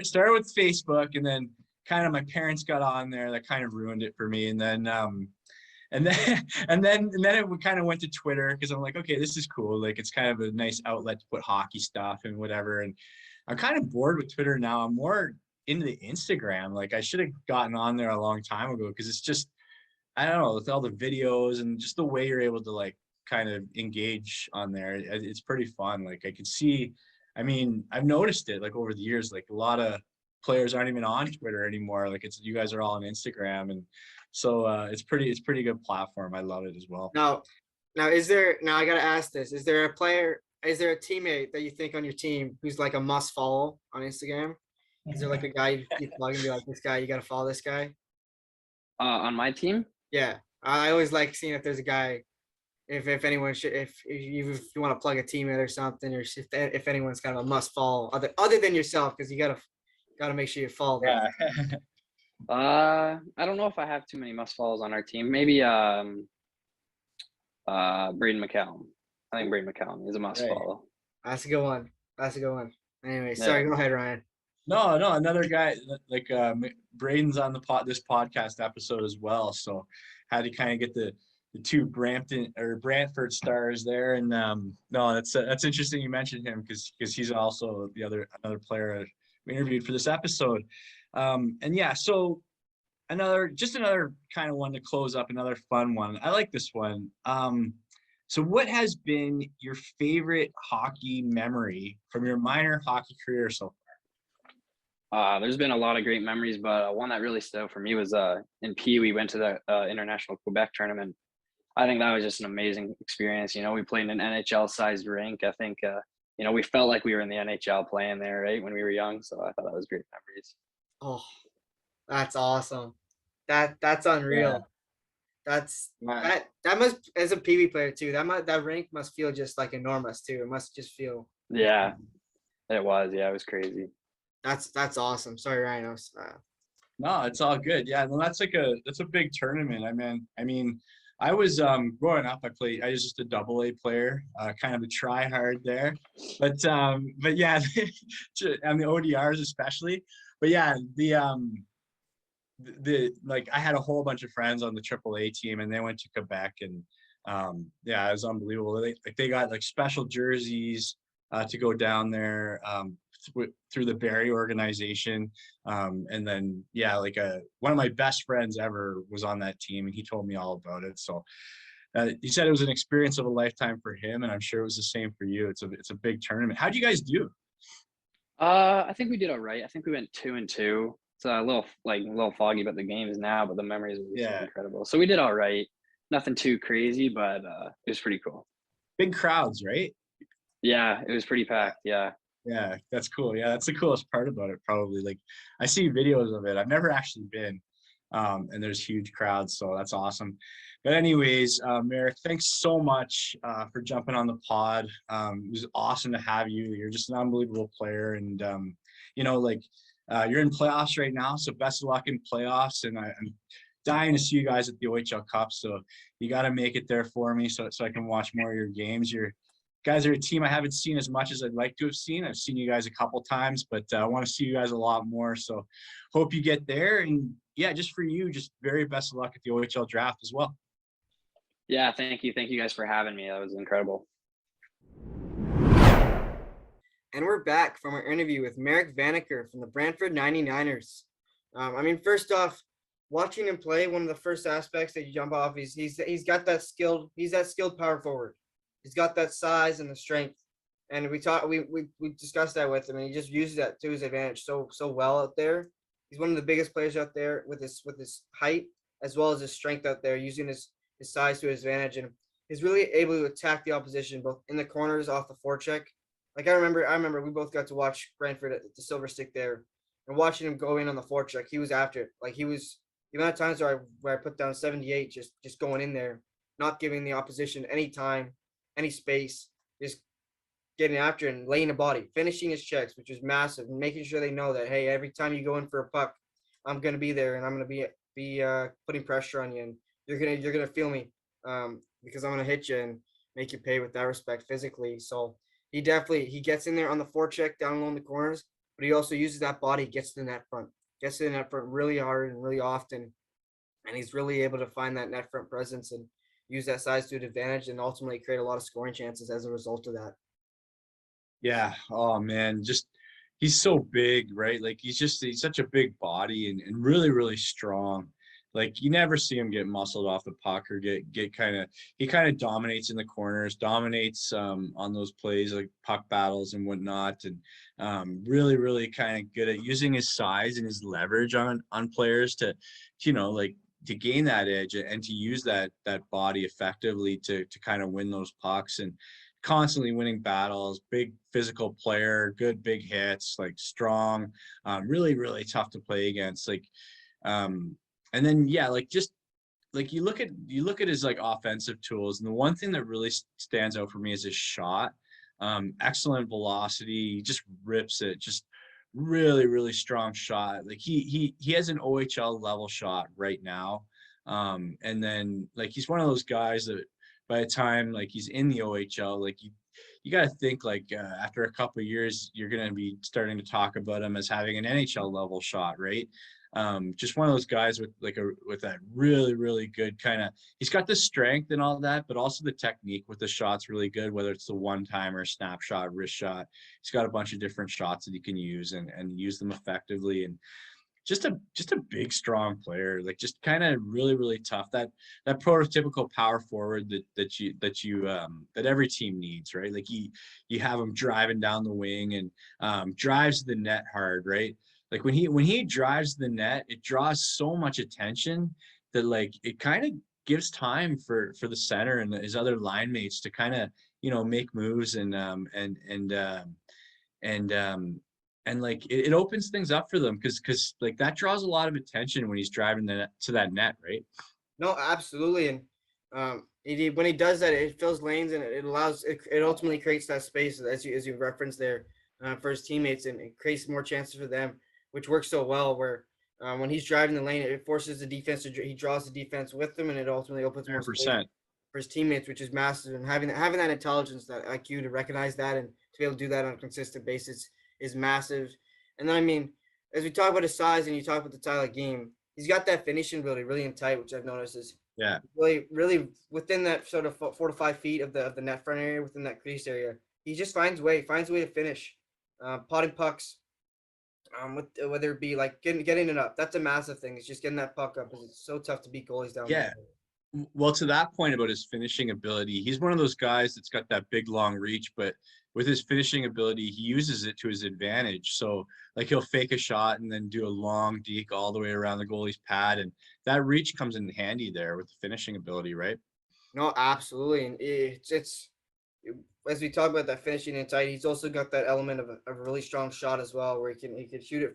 started with Facebook, and then kind of my parents got on there. That kind of ruined it for me. And then it kind of went to Twitter because I'm like, okay, this is cool. Like it's kind of a nice outlet to put hockey stuff and whatever. And I'm kind of bored with Twitter now. I'm more into the Instagram. Like I should have gotten on there a long time ago because it's just, I don't know, with all the videos and just the way you're able to like kind of engage on there. It's pretty fun. Like I could see, I mean, I've noticed it like over the years, like a lot of players aren't even on Twitter anymore. Like it's, you guys are all on Instagram. And so it's pretty good platform. I love it as well. Now I gotta ask this. Is there a teammate that you think on your team who's like a must follow on Instagram? Is there like a guy you plug and be like, this guy, you gotta follow this guy? On my team? Yeah. I always like seeing if there's a guy, if anyone should, if you want to plug a teammate or something, or if anyone's kind of a must follow other than yourself, because you gotta make sure you follow them. Yeah. I don't know if I have too many must follows on our team. Maybe Braydon McCallum. I think Braydon McCallum is a must follow. That's a good one. Anyway, sorry, go ahead, Ryan. No, another guy like Braydon's on this podcast episode as well. So had to kind of get the two Brantford stars there. And no, that's interesting you mentioned him because he's also another player we interviewed for this episode. And yeah, so another kind of one to close up, another fun one. I like this one. So what has been your favorite hockey memory from your minor hockey career so There's been a lot of great memories, but one that really stood out for me was in P. We went to the International Quebec tournament. I think that was just an amazing experience. You know, we played in an NHL-sized rink. I think you know, we felt like we were in the NHL playing there, right, when we were young. So I thought that was great memories. Oh, that's awesome. That's far? unreal. That's Yeah. that must, as a PB player too. That rink must feel just like enormous too. It must just feel. Yeah, it was. Yeah, it was crazy. That's awesome. Sorry, Ryan. No, it's all good. Yeah, well, that's a big tournament. I mean, I was growing up. I was just a double A player, kind of a try hard there, but yeah, on the ODRs especially. But yeah, the like I had a whole bunch of friends on the Triple A team, and they went to Quebec, and yeah, it was unbelievable. They got like special jerseys to go down there. Through the Barry organization. And then, yeah, like one of my best friends ever was on that team, and he told me all about it. So he said it was an experience of a lifetime for him, and I'm sure it was the same for you. It's a big tournament. How'd you guys do? I think we did all right. I think we went 2-2. It's a little foggy about the games now, but the memories were so Yeah, incredible. So we did all right. Nothing too crazy, but it was pretty cool. big crowds, right? Yeah, it was pretty packed. Yeah. Yeah, that's cool. Yeah, that's the coolest part about it, probably. Like, I see videos of it. I've never actually been, and there's huge crowds, so that's awesome. But anyways, Marek, thanks so much for jumping on the pod. It was awesome to have you. You're just an unbelievable player, and you know, like you're in playoffs right now, so best of luck in playoffs. And I'm dying to see you guys at the OHL Cup, so you got to make it there for me, so I can watch more of your games. You're guys are a team I haven't seen as much as I'd like to have seen. I've seen you guys a couple times, but I want to see you guys a lot more. So hope you get there. And yeah, just for you, just very best of luck at the OHL draft as well. Yeah, thank you. Thank you guys for having me. That was incredible. And we're back from our interview with Marek Vanacker from the Brantford 99ers. I mean, first off, watching him play, one of the first aspects that you jump off is he's got that skilled power forward. He's got that size and the strength, and we discussed that with him, and he just uses that to his advantage so well out there. He's one of the biggest players out there with his height as well as his strength out there, using his size to his advantage, and he's really able to attack the opposition both in the corners off the forecheck. Like I remember we both got to watch Brantford at the Silver Stick there, and watching him go in on the forecheck, he was after it. Like he was the amount of times where I put down 78 just going in there, not giving the opposition any time, any space, just getting after it and laying a body, finishing his checks, which is massive, and making sure they know that, hey, every time you go in for a puck, I'm gonna be there, and I'm gonna be putting pressure on you, and you're gonna feel me, because I'm gonna hit you and make you pay with that respect physically. So he gets in there on the forecheck down low in the corners, but he also uses that body, gets to the net front, really hard and really often, and he's really able to find that net front presence and use that size to an advantage and ultimately create a lot of scoring chances as a result of that. Yeah. Oh man, just he's so big, right? Like he's such a big body and really, really strong. Like you never see him get muscled off the puck or get he kind of dominates in the corners, dominates on those plays like puck battles and whatnot, and really, really kind of good at using his size and his leverage on players to, you know, like to gain that edge and to use that body effectively to kind of win those pucks and constantly winning battles. Big physical player, good big hits, like strong, really, really tough to play against. Like and then yeah, like just like you look at his like offensive tools, and the one thing that really stands out for me is his shot. Excellent velocity, he just rips it, just really, really strong shot. Like he has an OHL level shot right now. And then like he's one of those guys that by the time like he's in the OHL, like you got to think like after a couple of years you're going to be starting to talk about him as having an NHL level shot, right? Just one of those guys with that really, really good kind of, he's got the strength and all that, but also the technique with the shots really good, whether it's the one-timer, snapshot, wrist shot. He's got a bunch of different shots that he can use and use them effectively. And just a big, strong player, like just kind of really, really tough. That prototypical power forward that every team needs, right? Like you have him driving down the wing and drives the net hard, right? Like when he drives the net, it draws so much attention that like it kind of gives time for the center and his other line mates to kind of, make moves and like it opens things up for them because like that draws a lot of attention when he's driving to that net, right? No, absolutely. And when he does that, it fills lanes and it allows it ultimately creates that space as you referenced there for his teammates, and it creates more chances for them, which works so well. Where when he's driving the lane, it forces the defense he draws the defense with him, and it ultimately opens more space 100%. for his teammates, which is massive. And having that intelligence, that IQ to recognize that and to be able to do that on a consistent basis is massive. And then I mean, as we talk about his size and you talk about the style of game, he's got that finishing ability really in tight, which I've noticed is Yeah. really within that sort of 4 to 5 feet of the net front area, within that crease area. He just finds a way to finish, potting pucks. Whether it be like getting it up, that's a massive thing. It's just getting that puck up because it's so tough to beat goalies down Yeah. there. Well, to that point about his finishing ability, he's one of those guys that's got that big long reach, but with his finishing ability, he uses it to his advantage. So like he'll fake a shot and then do a long deke all the way around the goalie's pad, and that reach comes in handy there with the finishing ability, right? No, absolutely, and as we talk about that finishing in tight, he's also got that element of a really strong shot as well, where he can shoot it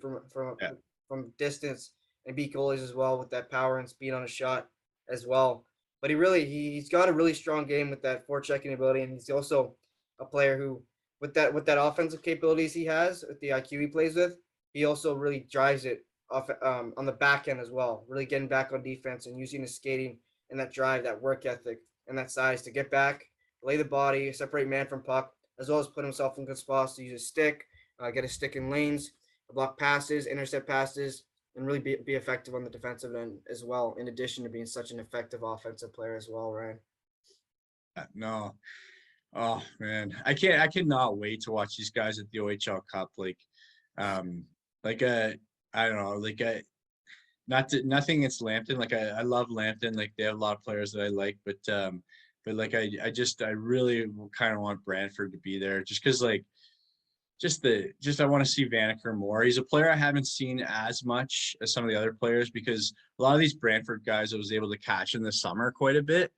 Yeah. from distance and beat goalies as well with that power and speed on a shot as well. But he's got a really strong game with that forechecking ability, and he's also a player who, with that offensive capabilities he has, with the IQ he plays with, he also really drives it off on the back end as well, really getting back on defense and using his skating and that drive, that work ethic, and that size to get back, lay the body, separate man from puck, as well as put himself in good spots to use his stick, get his stick in lanes, block passes, intercept passes, and really be effective on the defensive end as well, in addition to being such an effective offensive player as well, Ryan. No. Oh man, I cannot wait to watch these guys at the OHL Cup. I don't know, nothing against Lambton. Like I love Lambton. Like they have a lot of players that I like, but like I really kind of want Brantford to be there just because like I want to see Vanacker more. He's a player I haven't seen as much as some of the other players because a lot of these Brantford guys I was able to catch in the summer quite a bit.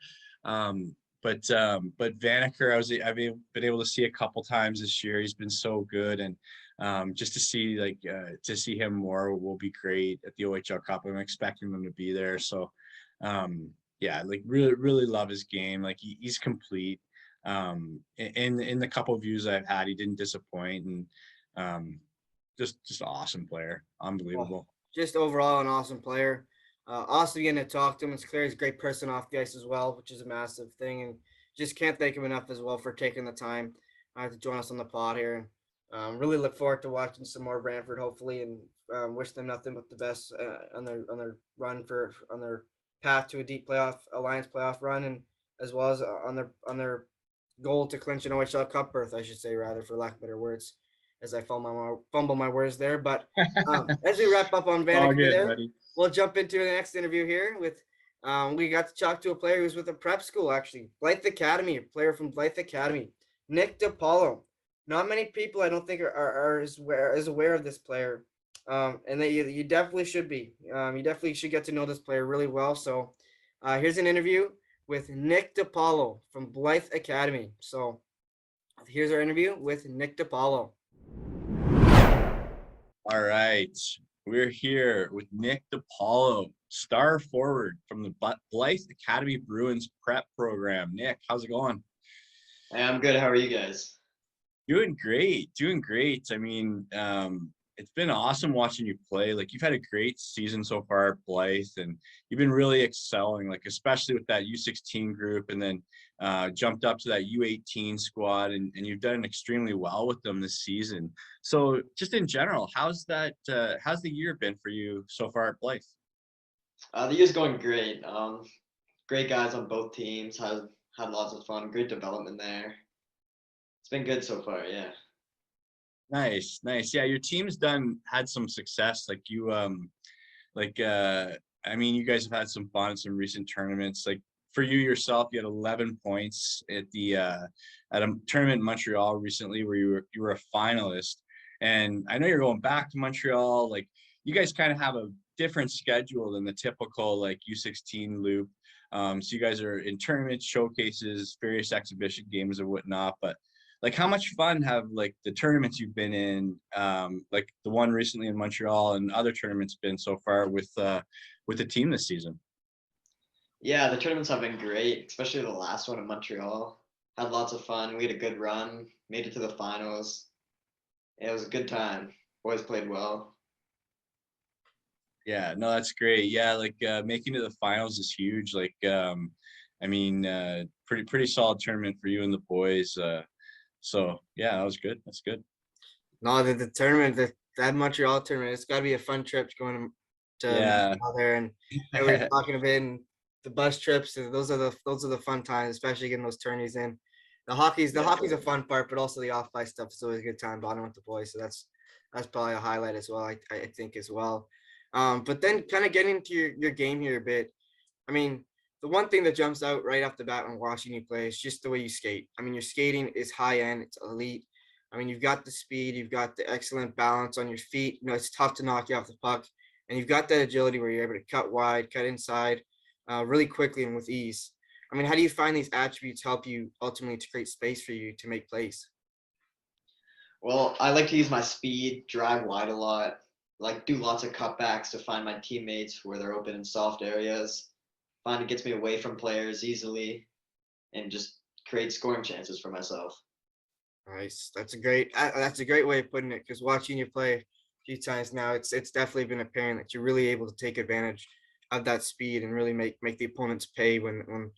But Vanacker I've been able to see a couple times this year. He's been so good, and just to see him more will be great at the OHL Cup. I'm expecting them to be there. So yeah, like really love his game. Like he's complete. In the couple of views I've had, he didn't disappoint, and just awesome player, unbelievable. Just overall an awesome player. Awesome getting to talk to him. It's clear he's a great person off the ice as well, which is a massive thing. And just can't thank him enough as well for taking the time to join us on the pod here. Really look forward to watching some more Brantford, hopefully, and wish them nothing but the best on their run on their path to a deep alliance playoff run, and as well as on their goal to clinch an OHL Cup berth, I should say, rather, for lack of better words, as I fumble my words there. But as we wrap up on Vanacker there, buddy. We'll jump into the next interview here with we got to talk to a player who's with a prep school, actually, Blythe Academy, a player from Blythe Academy, Nick DiPaolo. Not many people, I don't think, are as aware of this player, and that you definitely should be. You definitely should get to know this player really well. So here's an interview with Nick DiPaolo from Blythe Academy. So here's our interview with Nick DiPaolo. All right. We're here with Nick DiPaolo, star forward from the Blythe Academy Bruins prep program. Nick, how's it going? Hey, I'm good. How are you guys? Doing great. I mean, it's been awesome watching you play. Like you've had a great season so far at Blythe, and you've been really excelling, like especially with that U16 group, and then jumped up to that U18 squad, and you've done extremely well with them this season. So just in general, how's the year been for you so far at Blythe? The year's going great. Great guys on both teams. Had lots of fun. Great development there. It's been good so far. Yeah. Nice, nice. Yeah, your team's had some success. Like you, like I mean, you guys have had some fun in some recent tournaments. Like for you yourself, you had 11 points at the at a tournament in Montreal recently where you were a finalist. And I know you're going back to Montreal. Like you guys kind of have a different schedule than the typical like U16 loop. So you guys are in tournaments, showcases, various exhibition games and whatnot. But like how much fun have like the tournaments you've been in, like the one recently in Montreal and other tournaments been so far with the team this season? Yeah, the tournaments have been great, especially the last one in Montreal. Had lots of fun. We had a good run, made it to the finals. It was a good time. Boys played well. Yeah, no, that's great. Yeah, like making to the finals is huge. Like I mean, pretty solid tournament for you and the boys. So yeah, that was good. That's good. No, the tournament, that Montreal tournament, it's got to be a fun trip going to Yeah. Montreal there, and we're talking about in the bus trips. And those are the fun times, especially getting those tourneys in. The hockey's a fun part, but also the off ice stuff is always a good time bonding with the boys. So that's probably a highlight as well. I think as well. But then kind of getting into your game here a bit. I mean, the one thing that jumps out right off the bat when watching you play is just the way you skate. I mean, your skating is high end, it's elite. I mean, you've got the speed, you've got the excellent balance on your feet. You know, it's tough to knock you off the puck, and you've got that agility where you're able to cut wide, cut inside, really quickly and with ease. I mean, how do you find these attributes help you ultimately to create space for you to make plays? Well, I like to use my speed, drive wide a lot, like do lots of cutbacks to find my teammates where they're open in soft areas. Find it gets me away from players easily and just create scoring chances for myself. Nice. That's a great way of putting it. Because watching you play a few times now, it's definitely been apparent that you're really able to take advantage of that speed and really make the opponents pay when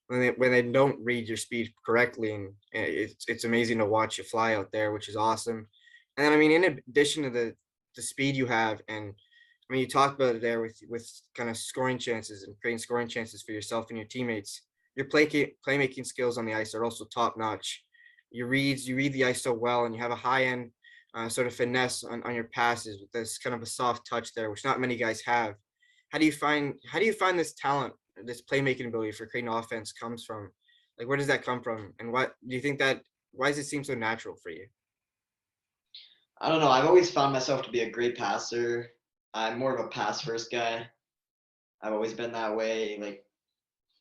they don't read your speed correctly. And it's amazing to watch you fly out there, which is awesome. And then I mean, in addition to the speed you have, and I mean, you talked about it there with kind of scoring chances and creating scoring chances for yourself and your teammates. Your playmaking skills on the ice are also top notch. You read the ice so well, and you have a high end sort of finesse on your passes with this kind of a soft touch there, which not many guys have. How do you find this talent, this playmaking ability for creating offense comes from? Like, where does that come from, and what do you think that? Why does it seem so natural for you? I don't know. I've always found myself to be a great passer. I'm more of a pass first guy. I've always been that way. Like,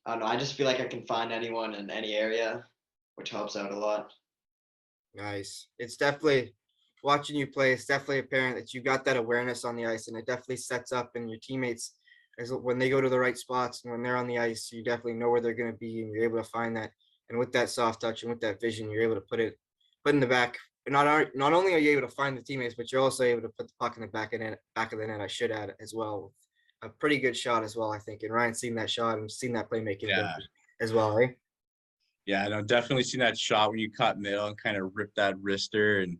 I don't know. I just feel like I can find anyone in any area, which helps out a lot. Nice. It's definitely watching you play. It's definitely apparent that you got that awareness on the ice, and it definitely sets up in your teammates as when they go to the right spots and when they're on the ice, you definitely know where they're going to be, and you're able to find that. And with that soft touch and with that vision, you're able to put in the back. Not only are you able to find the teammates, but you're also able to put the puck in the back of the net. I should add as well. A pretty good shot as well, I think. And Ryan's seen that shot and seen that playmaking Yeah. ability as well, right? Yeah, no, definitely seen that shot when you cut middle and kind of rip that wrister. And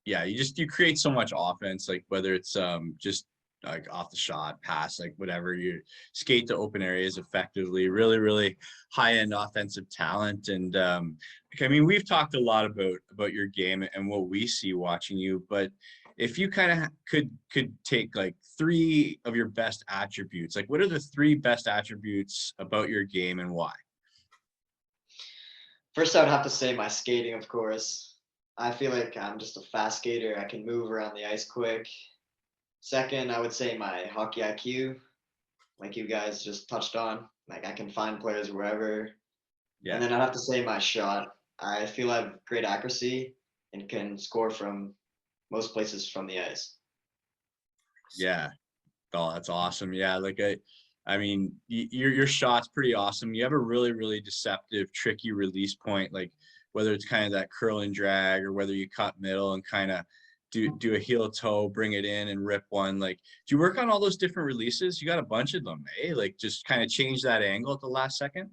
yeah, you create so much offense, like whether it's just like off the shot, pass, like whatever, you skate to open areas effectively, really, really high end offensive talent. And like, I mean, we've talked a lot about your game and what we see watching you, but if you kind of could take like three of your best attributes, like what are the three best attributes about your game and why? First, I would have to say my skating, of course. I feel like I'm just a fast skater. I can move around the ice quick. Second, I would say my hockey IQ, like you guys just touched on. Like I can find players wherever. Yeah. And then I'd have to say my shot. I feel I have great accuracy and can score from most places from the ice. Yeah. Oh, that's awesome. Yeah, like I mean, your shot's pretty awesome. You have a really, really deceptive, tricky release point, like whether it's kind of that curl and drag or whether you cut middle and kind of do a heel toe, bring it in and rip one. Like, do you work on all those different releases? You got a bunch of them, eh? Like just kind of change that angle at the last second.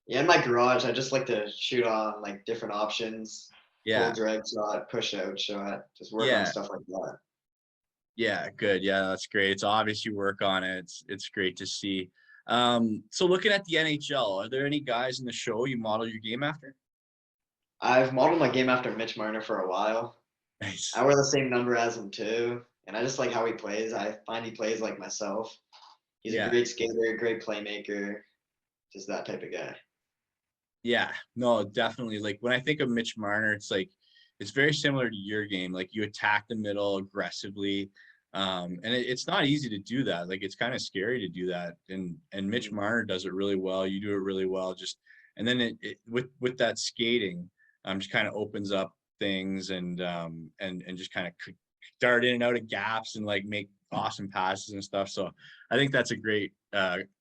Yeah, in my garage, I just like to shoot on like different options, full Yeah. drag shot, push out shot, just work on Yeah. stuff like that. Yeah, good. Yeah, that's great. It's obvious you work on it. It's great to see. So looking at the NHL, are there any guys in the show you model your game after? I've modeled my game after Mitch Marner for a while. Nice. I wear the same number as him too, and I just like how he plays. I find he plays like myself. He's Yeah. a great skater, great playmaker, just that type of guy. Yeah, no, definitely. Like when I think of Mitch Marner, it's like it's very similar to your game. Like you attack the middle aggressively, and it's not easy to do that. Like it's kind of scary to do that. And Mitch Marner does it really well. You do it really well. Just and then with that skating, just kind of opens up things and just kind of dart in and out of gaps and like make awesome passes and stuff. So I think that's a great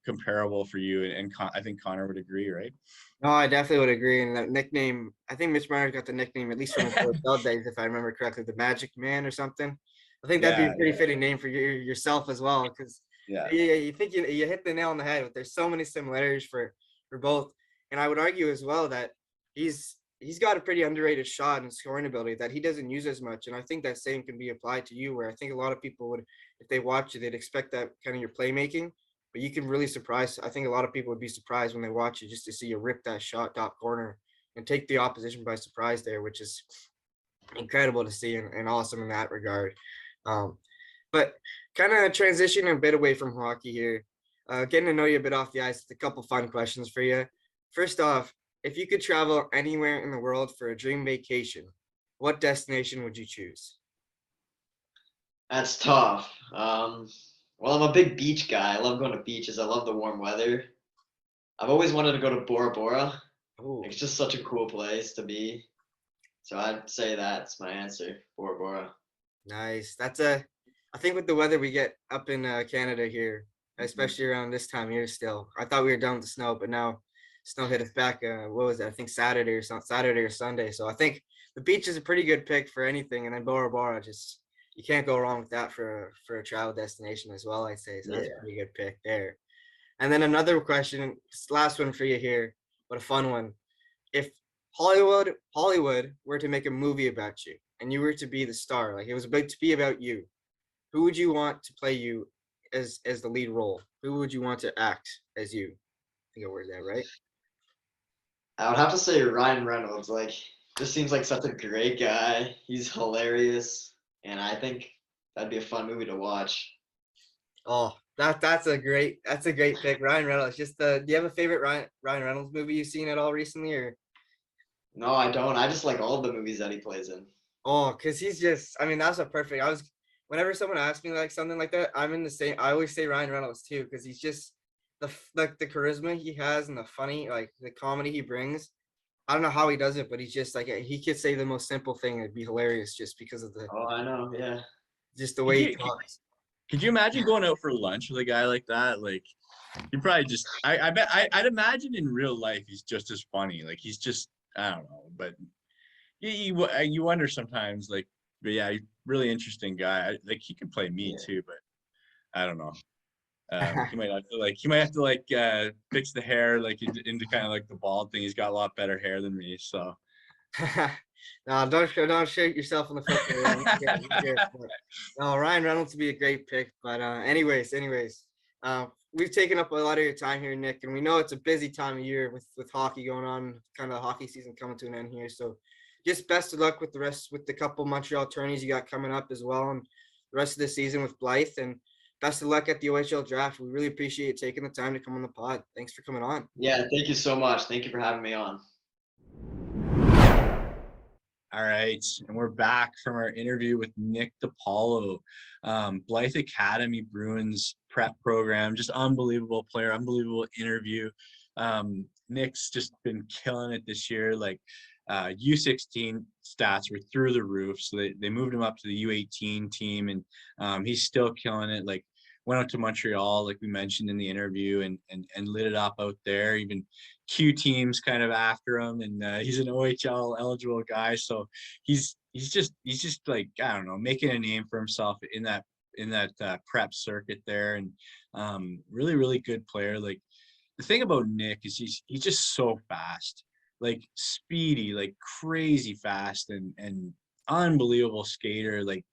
comparable for you. And I think Connor would agree, right? No, I definitely would agree. And that nickname, I think Mitch Marner got the nickname, at least from his OHL days, if I remember correctly, the Magic Man or something. I think that'd be a pretty fitting name for yourself as well, because you think you hit the nail on the head. But there's so many similarities for both, and I would argue as well that he's got a pretty underrated shot and scoring ability that he doesn't use as much. And I think that same can be applied to you, where I think a lot of people would, if they watch you, they'd expect that kind of your playmaking. But you can really surprise. I think a lot of people would be surprised when they watch you just to see you rip that shot top corner and take the opposition by surprise there, which is incredible to see and awesome in that regard. But kind of transitioning a bit away from hockey here, getting to know you a bit off the ice. A couple fun questions for you. First off, if you could travel anywhere in the world for a dream vacation, what destination would you choose? That's tough. Well, I'm a big beach guy. I love going to beaches. I love the warm weather. I've always wanted to go to Bora Bora. Oh, It's just such a cool place to be. So I'd say that's my answer, Bora Bora. nice. I think with the weather we get up in Canada here, especially around this time of year still. I thought we were done with the snow, but now snow hit us back. What was it? I think Saturday or Sunday. So I think the beach is a pretty good pick for anything. And then Bora Bora, just you can't go wrong with that for a travel destination as well, I'd say. So that's a pretty good pick there. And then another question, last one for you here, but a fun one. If Hollywood were to make a movie about you and you were to be the star, like it was about to be about you, who would you want to play you as the lead role? Who would you want to act as you? I think I worded that right. I would have to say Ryan Reynolds. Like, just seems like such a great guy. He's hilarious, and I think that'd be a fun movie to watch. Oh, that's a great pick, Ryan Reynolds. Just do you have a favorite Ryan Reynolds movie you've seen at all recently, or? No, I don't. I just like all of the movies that he plays in. Oh, because he's just, I mean, that's a perfect. Whenever someone asks me like something like that, I'm in the same. I always say Ryan Reynolds too, because he's just the charisma he has and the funny, like the comedy he brings. I don't know how he does it, but he's just like he could say the most simple thing and it'd be hilarious just because of Oh, I know. Yeah. just the way he talks. Could you imagine going out for lunch with a guy like that? Like, you probably just, I bet, I'd imagine in real life he's just as funny. Like, he's just, I don't know, but you wonder sometimes, like, but yeah, really interesting guy. Like, he could play me too, but I don't know. He might have to fix the hair like into kind of like the bald thing. He's got a lot better hair than me, so. No, don't shoot yourself in the foot there. You're good. No, Ryan Reynolds would be a great pick. But anyways, we've taken up a lot of your time here, Nick, and we know it's a busy time of year with hockey going on, kind of the hockey season coming to an end here. So just best of luck with the couple Montreal tourneys you got coming up as well, and the rest of the season with Blythe, and best of luck at the OHL draft. We really appreciate you taking the time to come on the pod. Thanks for coming on. Yeah, thank you so much. Thank you for having me on. All right, and we're back from our interview with Nick DiPaolo, Blythe Academy Bruins prep program. Just unbelievable player, unbelievable interview. Nick's just been killing it this year. Like U16 stats were through the roof, so they moved him up to the U18 team, and he's still killing it. Like, went out to Montreal, like we mentioned in the interview, and lit it up out there. Even Q teams kind of after him, and he's an OHL eligible guy, so he's just like, I don't know, making a name for himself in that prep circuit there, and really good player. Like, the thing about Nick is he's just so fast, like speedy, like crazy fast, and unbelievable skater. Like,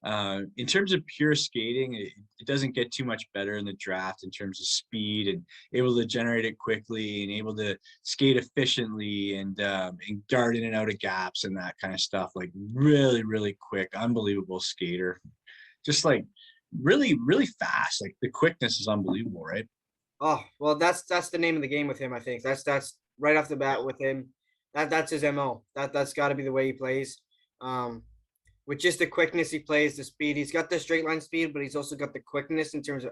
In terms of pure skating, it doesn't get too much better in the draft in terms of speed and able to generate it quickly and able to skate efficiently and dart in and out of gaps and that kind of stuff. Like really, really quick, unbelievable skater. Just like really, really fast. Like the quickness is unbelievable, right? Oh, well, that's the name of the game with him, I think. That's right off the bat with him. That's his MO. That's got to be the way he plays. With just the quickness he plays, the speed. He's got the straight line speed, but he's also got the quickness in terms of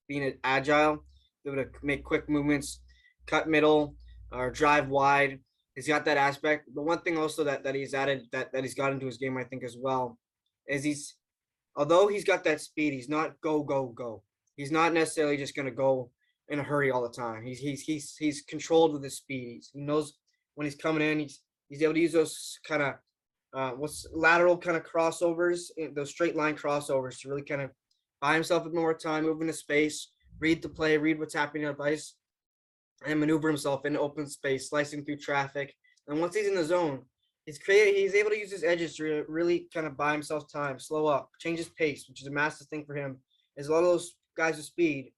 being agile, able to make quick movements, cut middle, or drive wide. He's got that aspect. The one thing also that he's added that he's got into his game, I think, as well, is although he's got that speed, he's not go, go, go. He's not necessarily just gonna go in a hurry all the time. He's controlled with his speed. He knows when he's coming in. He's able to use those kind of what's lateral kind of crossovers, those straight line crossovers to really kind of buy himself a bit more time, move into space, read the play, read what's happening on ice, and maneuver himself in open space, slicing through traffic. And once he's in the zone, he's able to use his edges to really kind of buy himself time, slow up, change his pace, which is a massive thing for him. Is a lot of those guys with speed.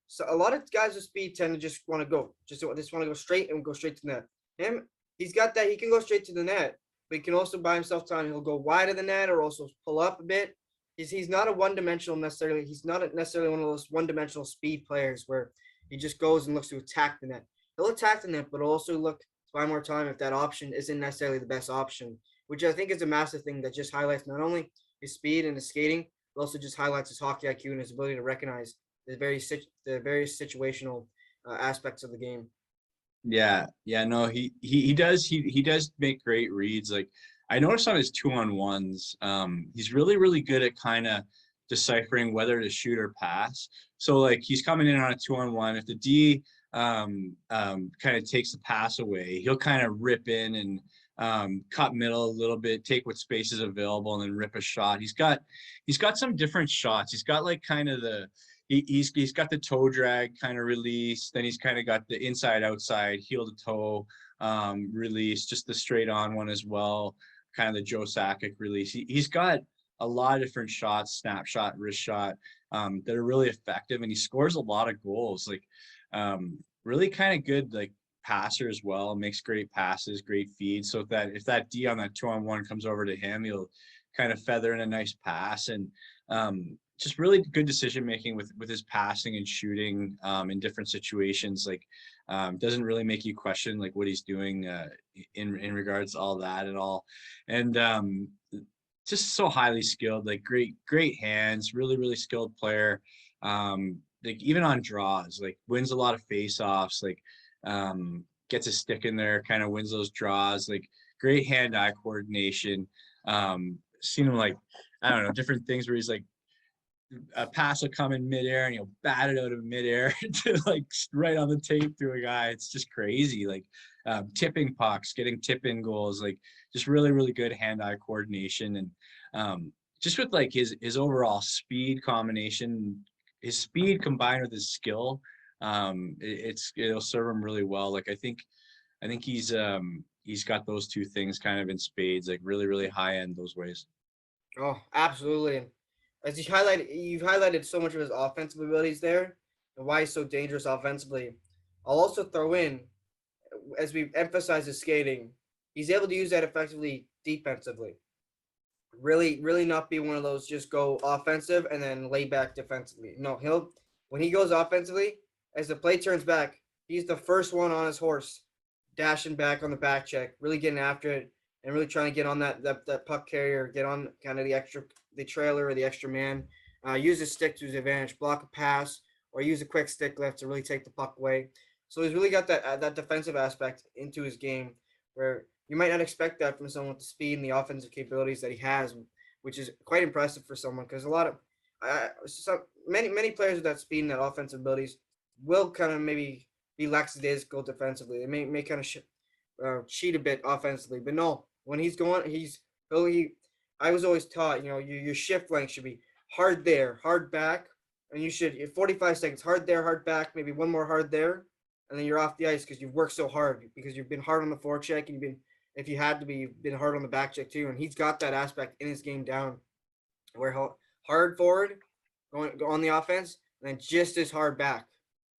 So a lot of guys with speed tend to just want to want to go straight and go straight to the net. He's got that. He can go straight to the net, but he can also buy himself time. He'll go wide of the net or also pull up a bit. He's not a one-dimensional necessarily. He's not necessarily one of those one-dimensional speed players where he just goes and looks to attack the net. He'll attack the net, but also look to buy more time if that option isn't necessarily the best option, which I think is a massive thing that just highlights not only his speed and his skating, but also just highlights his hockey IQ and his ability to recognize the various situational aspects of the game. Yeah, no, he does make great reads. Like I noticed on his 2-on-1s, he's really, really good at kind of deciphering whether to shoot or pass. So like he's coming in on a 2-on-1. If the D kind of takes the pass away, he'll kind of rip in and cut middle a little bit, take what space is available, and then rip a shot. He's got some different shots. He's got like kind of he's got the toe drag kind of release. Then he's kind of got the inside outside heel to toe release, just the straight on one as well, kind of the Joe Sakic release. He's got a lot of different shots, snapshot, wrist shot, that are really effective, and he scores a lot of goals. Like really kind of good like passer as well, makes great passes, great feeds. So if that D on that 2-on-1 comes over to him, he'll kind of feather in a nice pass, and just really good decision making with his passing and shooting in different situations. Like doesn't really make you question like what he's doing in regards to all that at all. And just so highly skilled, like great hands, really, really skilled player. Like even on draws, like wins a lot of face-offs, like gets a stick in there, kind of wins those draws, like great hand-eye coordination. Seen him like, I don't know, different things where he's like, a pass will come in midair and he'll bat it out of midair to like right on the tape to a guy. It's just crazy. Like tipping pucks, getting tip-in goals, like just really, really good hand-eye coordination. And just with like his overall speed combination, his speed combined with his skill, it'll serve him really well. Like I think he's got those two things kind of in spades, like really, really high end those ways. Oh, absolutely. As you've highlighted so much of his offensive abilities there and why he's so dangerous offensively. I'll also throw in, as we emphasize his skating, he's able to use that effectively defensively. Really, really not be one of those just go offensive and then lay back defensively. No, when he goes offensively, as the play turns back, he's the first one on his horse, dashing back on the back check, really getting after it and really trying to get on that puck carrier, get on kind of the trailer or the extra man, use his stick to his advantage, block a pass, or use a quick stick lift to really take the puck away. So he's really got that defensive aspect into his game where you might not expect that from someone with the speed and the offensive capabilities that he has, which is quite impressive for someone because a lot of many players with that speed and that offensive abilities will kind of maybe be lackadaisical defensively. They may kind of cheat a bit offensively, but no, when he's going, I was always taught, your shift length should be hard there, hard back, and you should 45 seconds hard there, hard back, maybe one more hard there, and then you're off the ice because you've worked so hard because you've been hard on the forecheck and you've been hard on the back check too, and he's got that aspect in his game down. We're hard forward, go on the offense, and then just as hard back,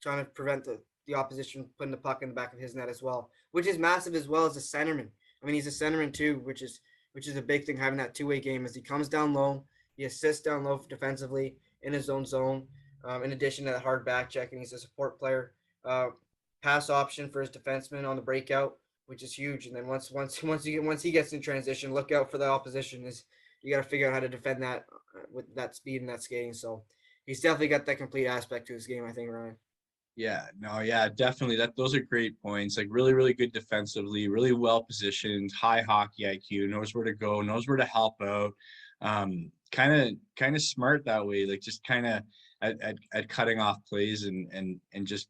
trying to prevent the opposition putting the puck in the back of his net as well, which is massive as well as a centerman. I mean, he's a centerman too, which is a big thing, having that two-way game as he comes down low, he assists down low defensively in his own zone. In addition to that hard back check, and he's a support player, pass option for his defenseman on the breakout, which is huge. And then once he gets in transition, look out for the opposition. Is you got to figure out how to defend that with that speed and that skating. So he's definitely got that complete aspect to his game, I think, Ryan. Yeah, no, yeah, definitely. Those are great points. Like really, really good defensively, really well positioned, high hockey IQ, knows where to go, knows where to help out. Kind of smart that way. Like just kind of at cutting off plays and just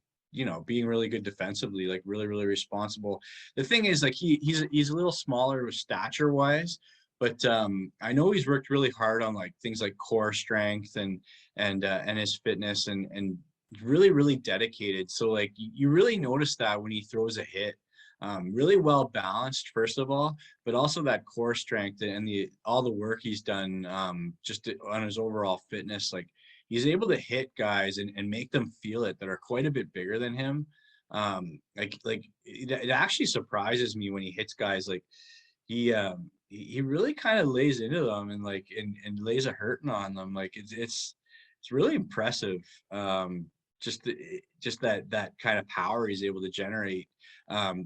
being really good defensively. Like really, really responsible. The thing is, like he's a little smaller stature wise, but I know he's worked really hard on like things like core strength and his fitness and really, really dedicated. So like you really notice that when he throws a hit, really well balanced, first of all, but also that core strength and all the work he's done just on his overall fitness. Like he's able to hit guys and make them feel it that are quite a bit bigger than him. It actually surprises me when he hits guys. Like he really kind of lays into them and like and lays a hurting on them. Like it's really impressive. Just that kind of power he's able to generate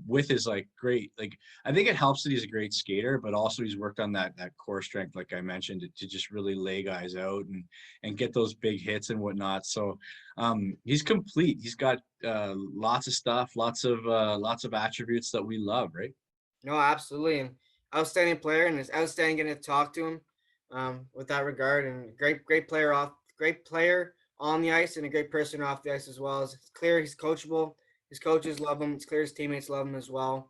with his like great, like I think it helps that he's a great skater, but also he's worked on that core strength, like I mentioned, to just really lay guys out and get those big hits and whatnot. So he's complete. He's got lots of stuff, lots of attributes that we love, right? No, absolutely, and outstanding player, and it's outstanding getting to talk to him with that regard, and great player on the ice and a great person off the ice as well. It's clear he's coachable. His coaches love him. It's clear his teammates love him as well.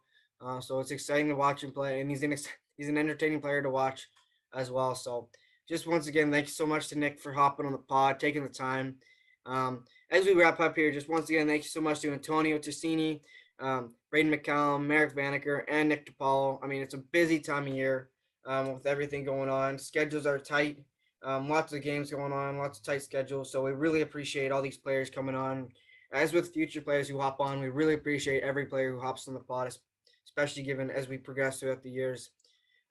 So it's exciting to watch him play, and he's an entertaining player to watch as well. So just once again, thank you so much to Nick for hopping on the pod, taking the time. As we wrap up here, just once again, thank you so much to Antonio Tersigni, Braydon McCallum, Marek Vanacker, and Nick DiPaolo. I mean, it's a busy time of year with everything going on. Schedules are tight. Lots of games going on, lots of tight schedules. So we really appreciate all these players coming on. As with future players who hop on, we really appreciate every player who hops on the pod, especially given as we progress throughout the years.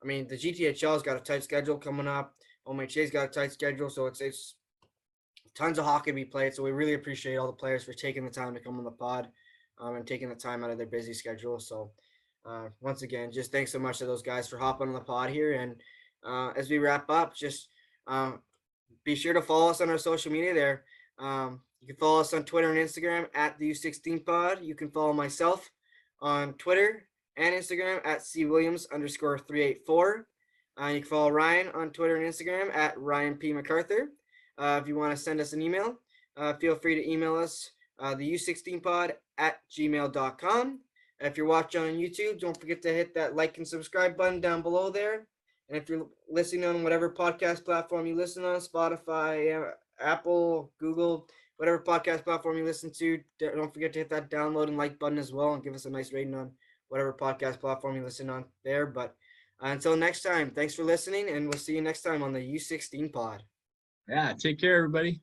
I mean, the GTHL's got a tight schedule coming up. OMHA's got a tight schedule, so it's tons of hockey to be played. So we really appreciate all the players for taking the time to come on the pod and taking the time out of their busy schedule. So once again, just thanks so much to those guys for hopping on the pod here. And as we wrap up, just be sure to follow us on our social media there. You can follow us on Twitter and Instagram at the U16 Pod. You can follow myself on Twitter and Instagram at cwilliams_384. You can follow Ryan on Twitter and Instagram at Ryan P. MacArthur. If you want to send us an email, feel free to email us the U16pod at gmail.com. If you're watching on YouTube, don't forget to hit that like and subscribe button down below there. And if you're listening on whatever podcast platform you listen on, Spotify, Apple, Google, whatever podcast platform you listen to, don't forget to hit that download and like button as well and give us a nice rating on whatever podcast platform you listen on there. But until next time, thanks for listening, and we'll see you next time on the U16 Pod. Yeah, take care, everybody.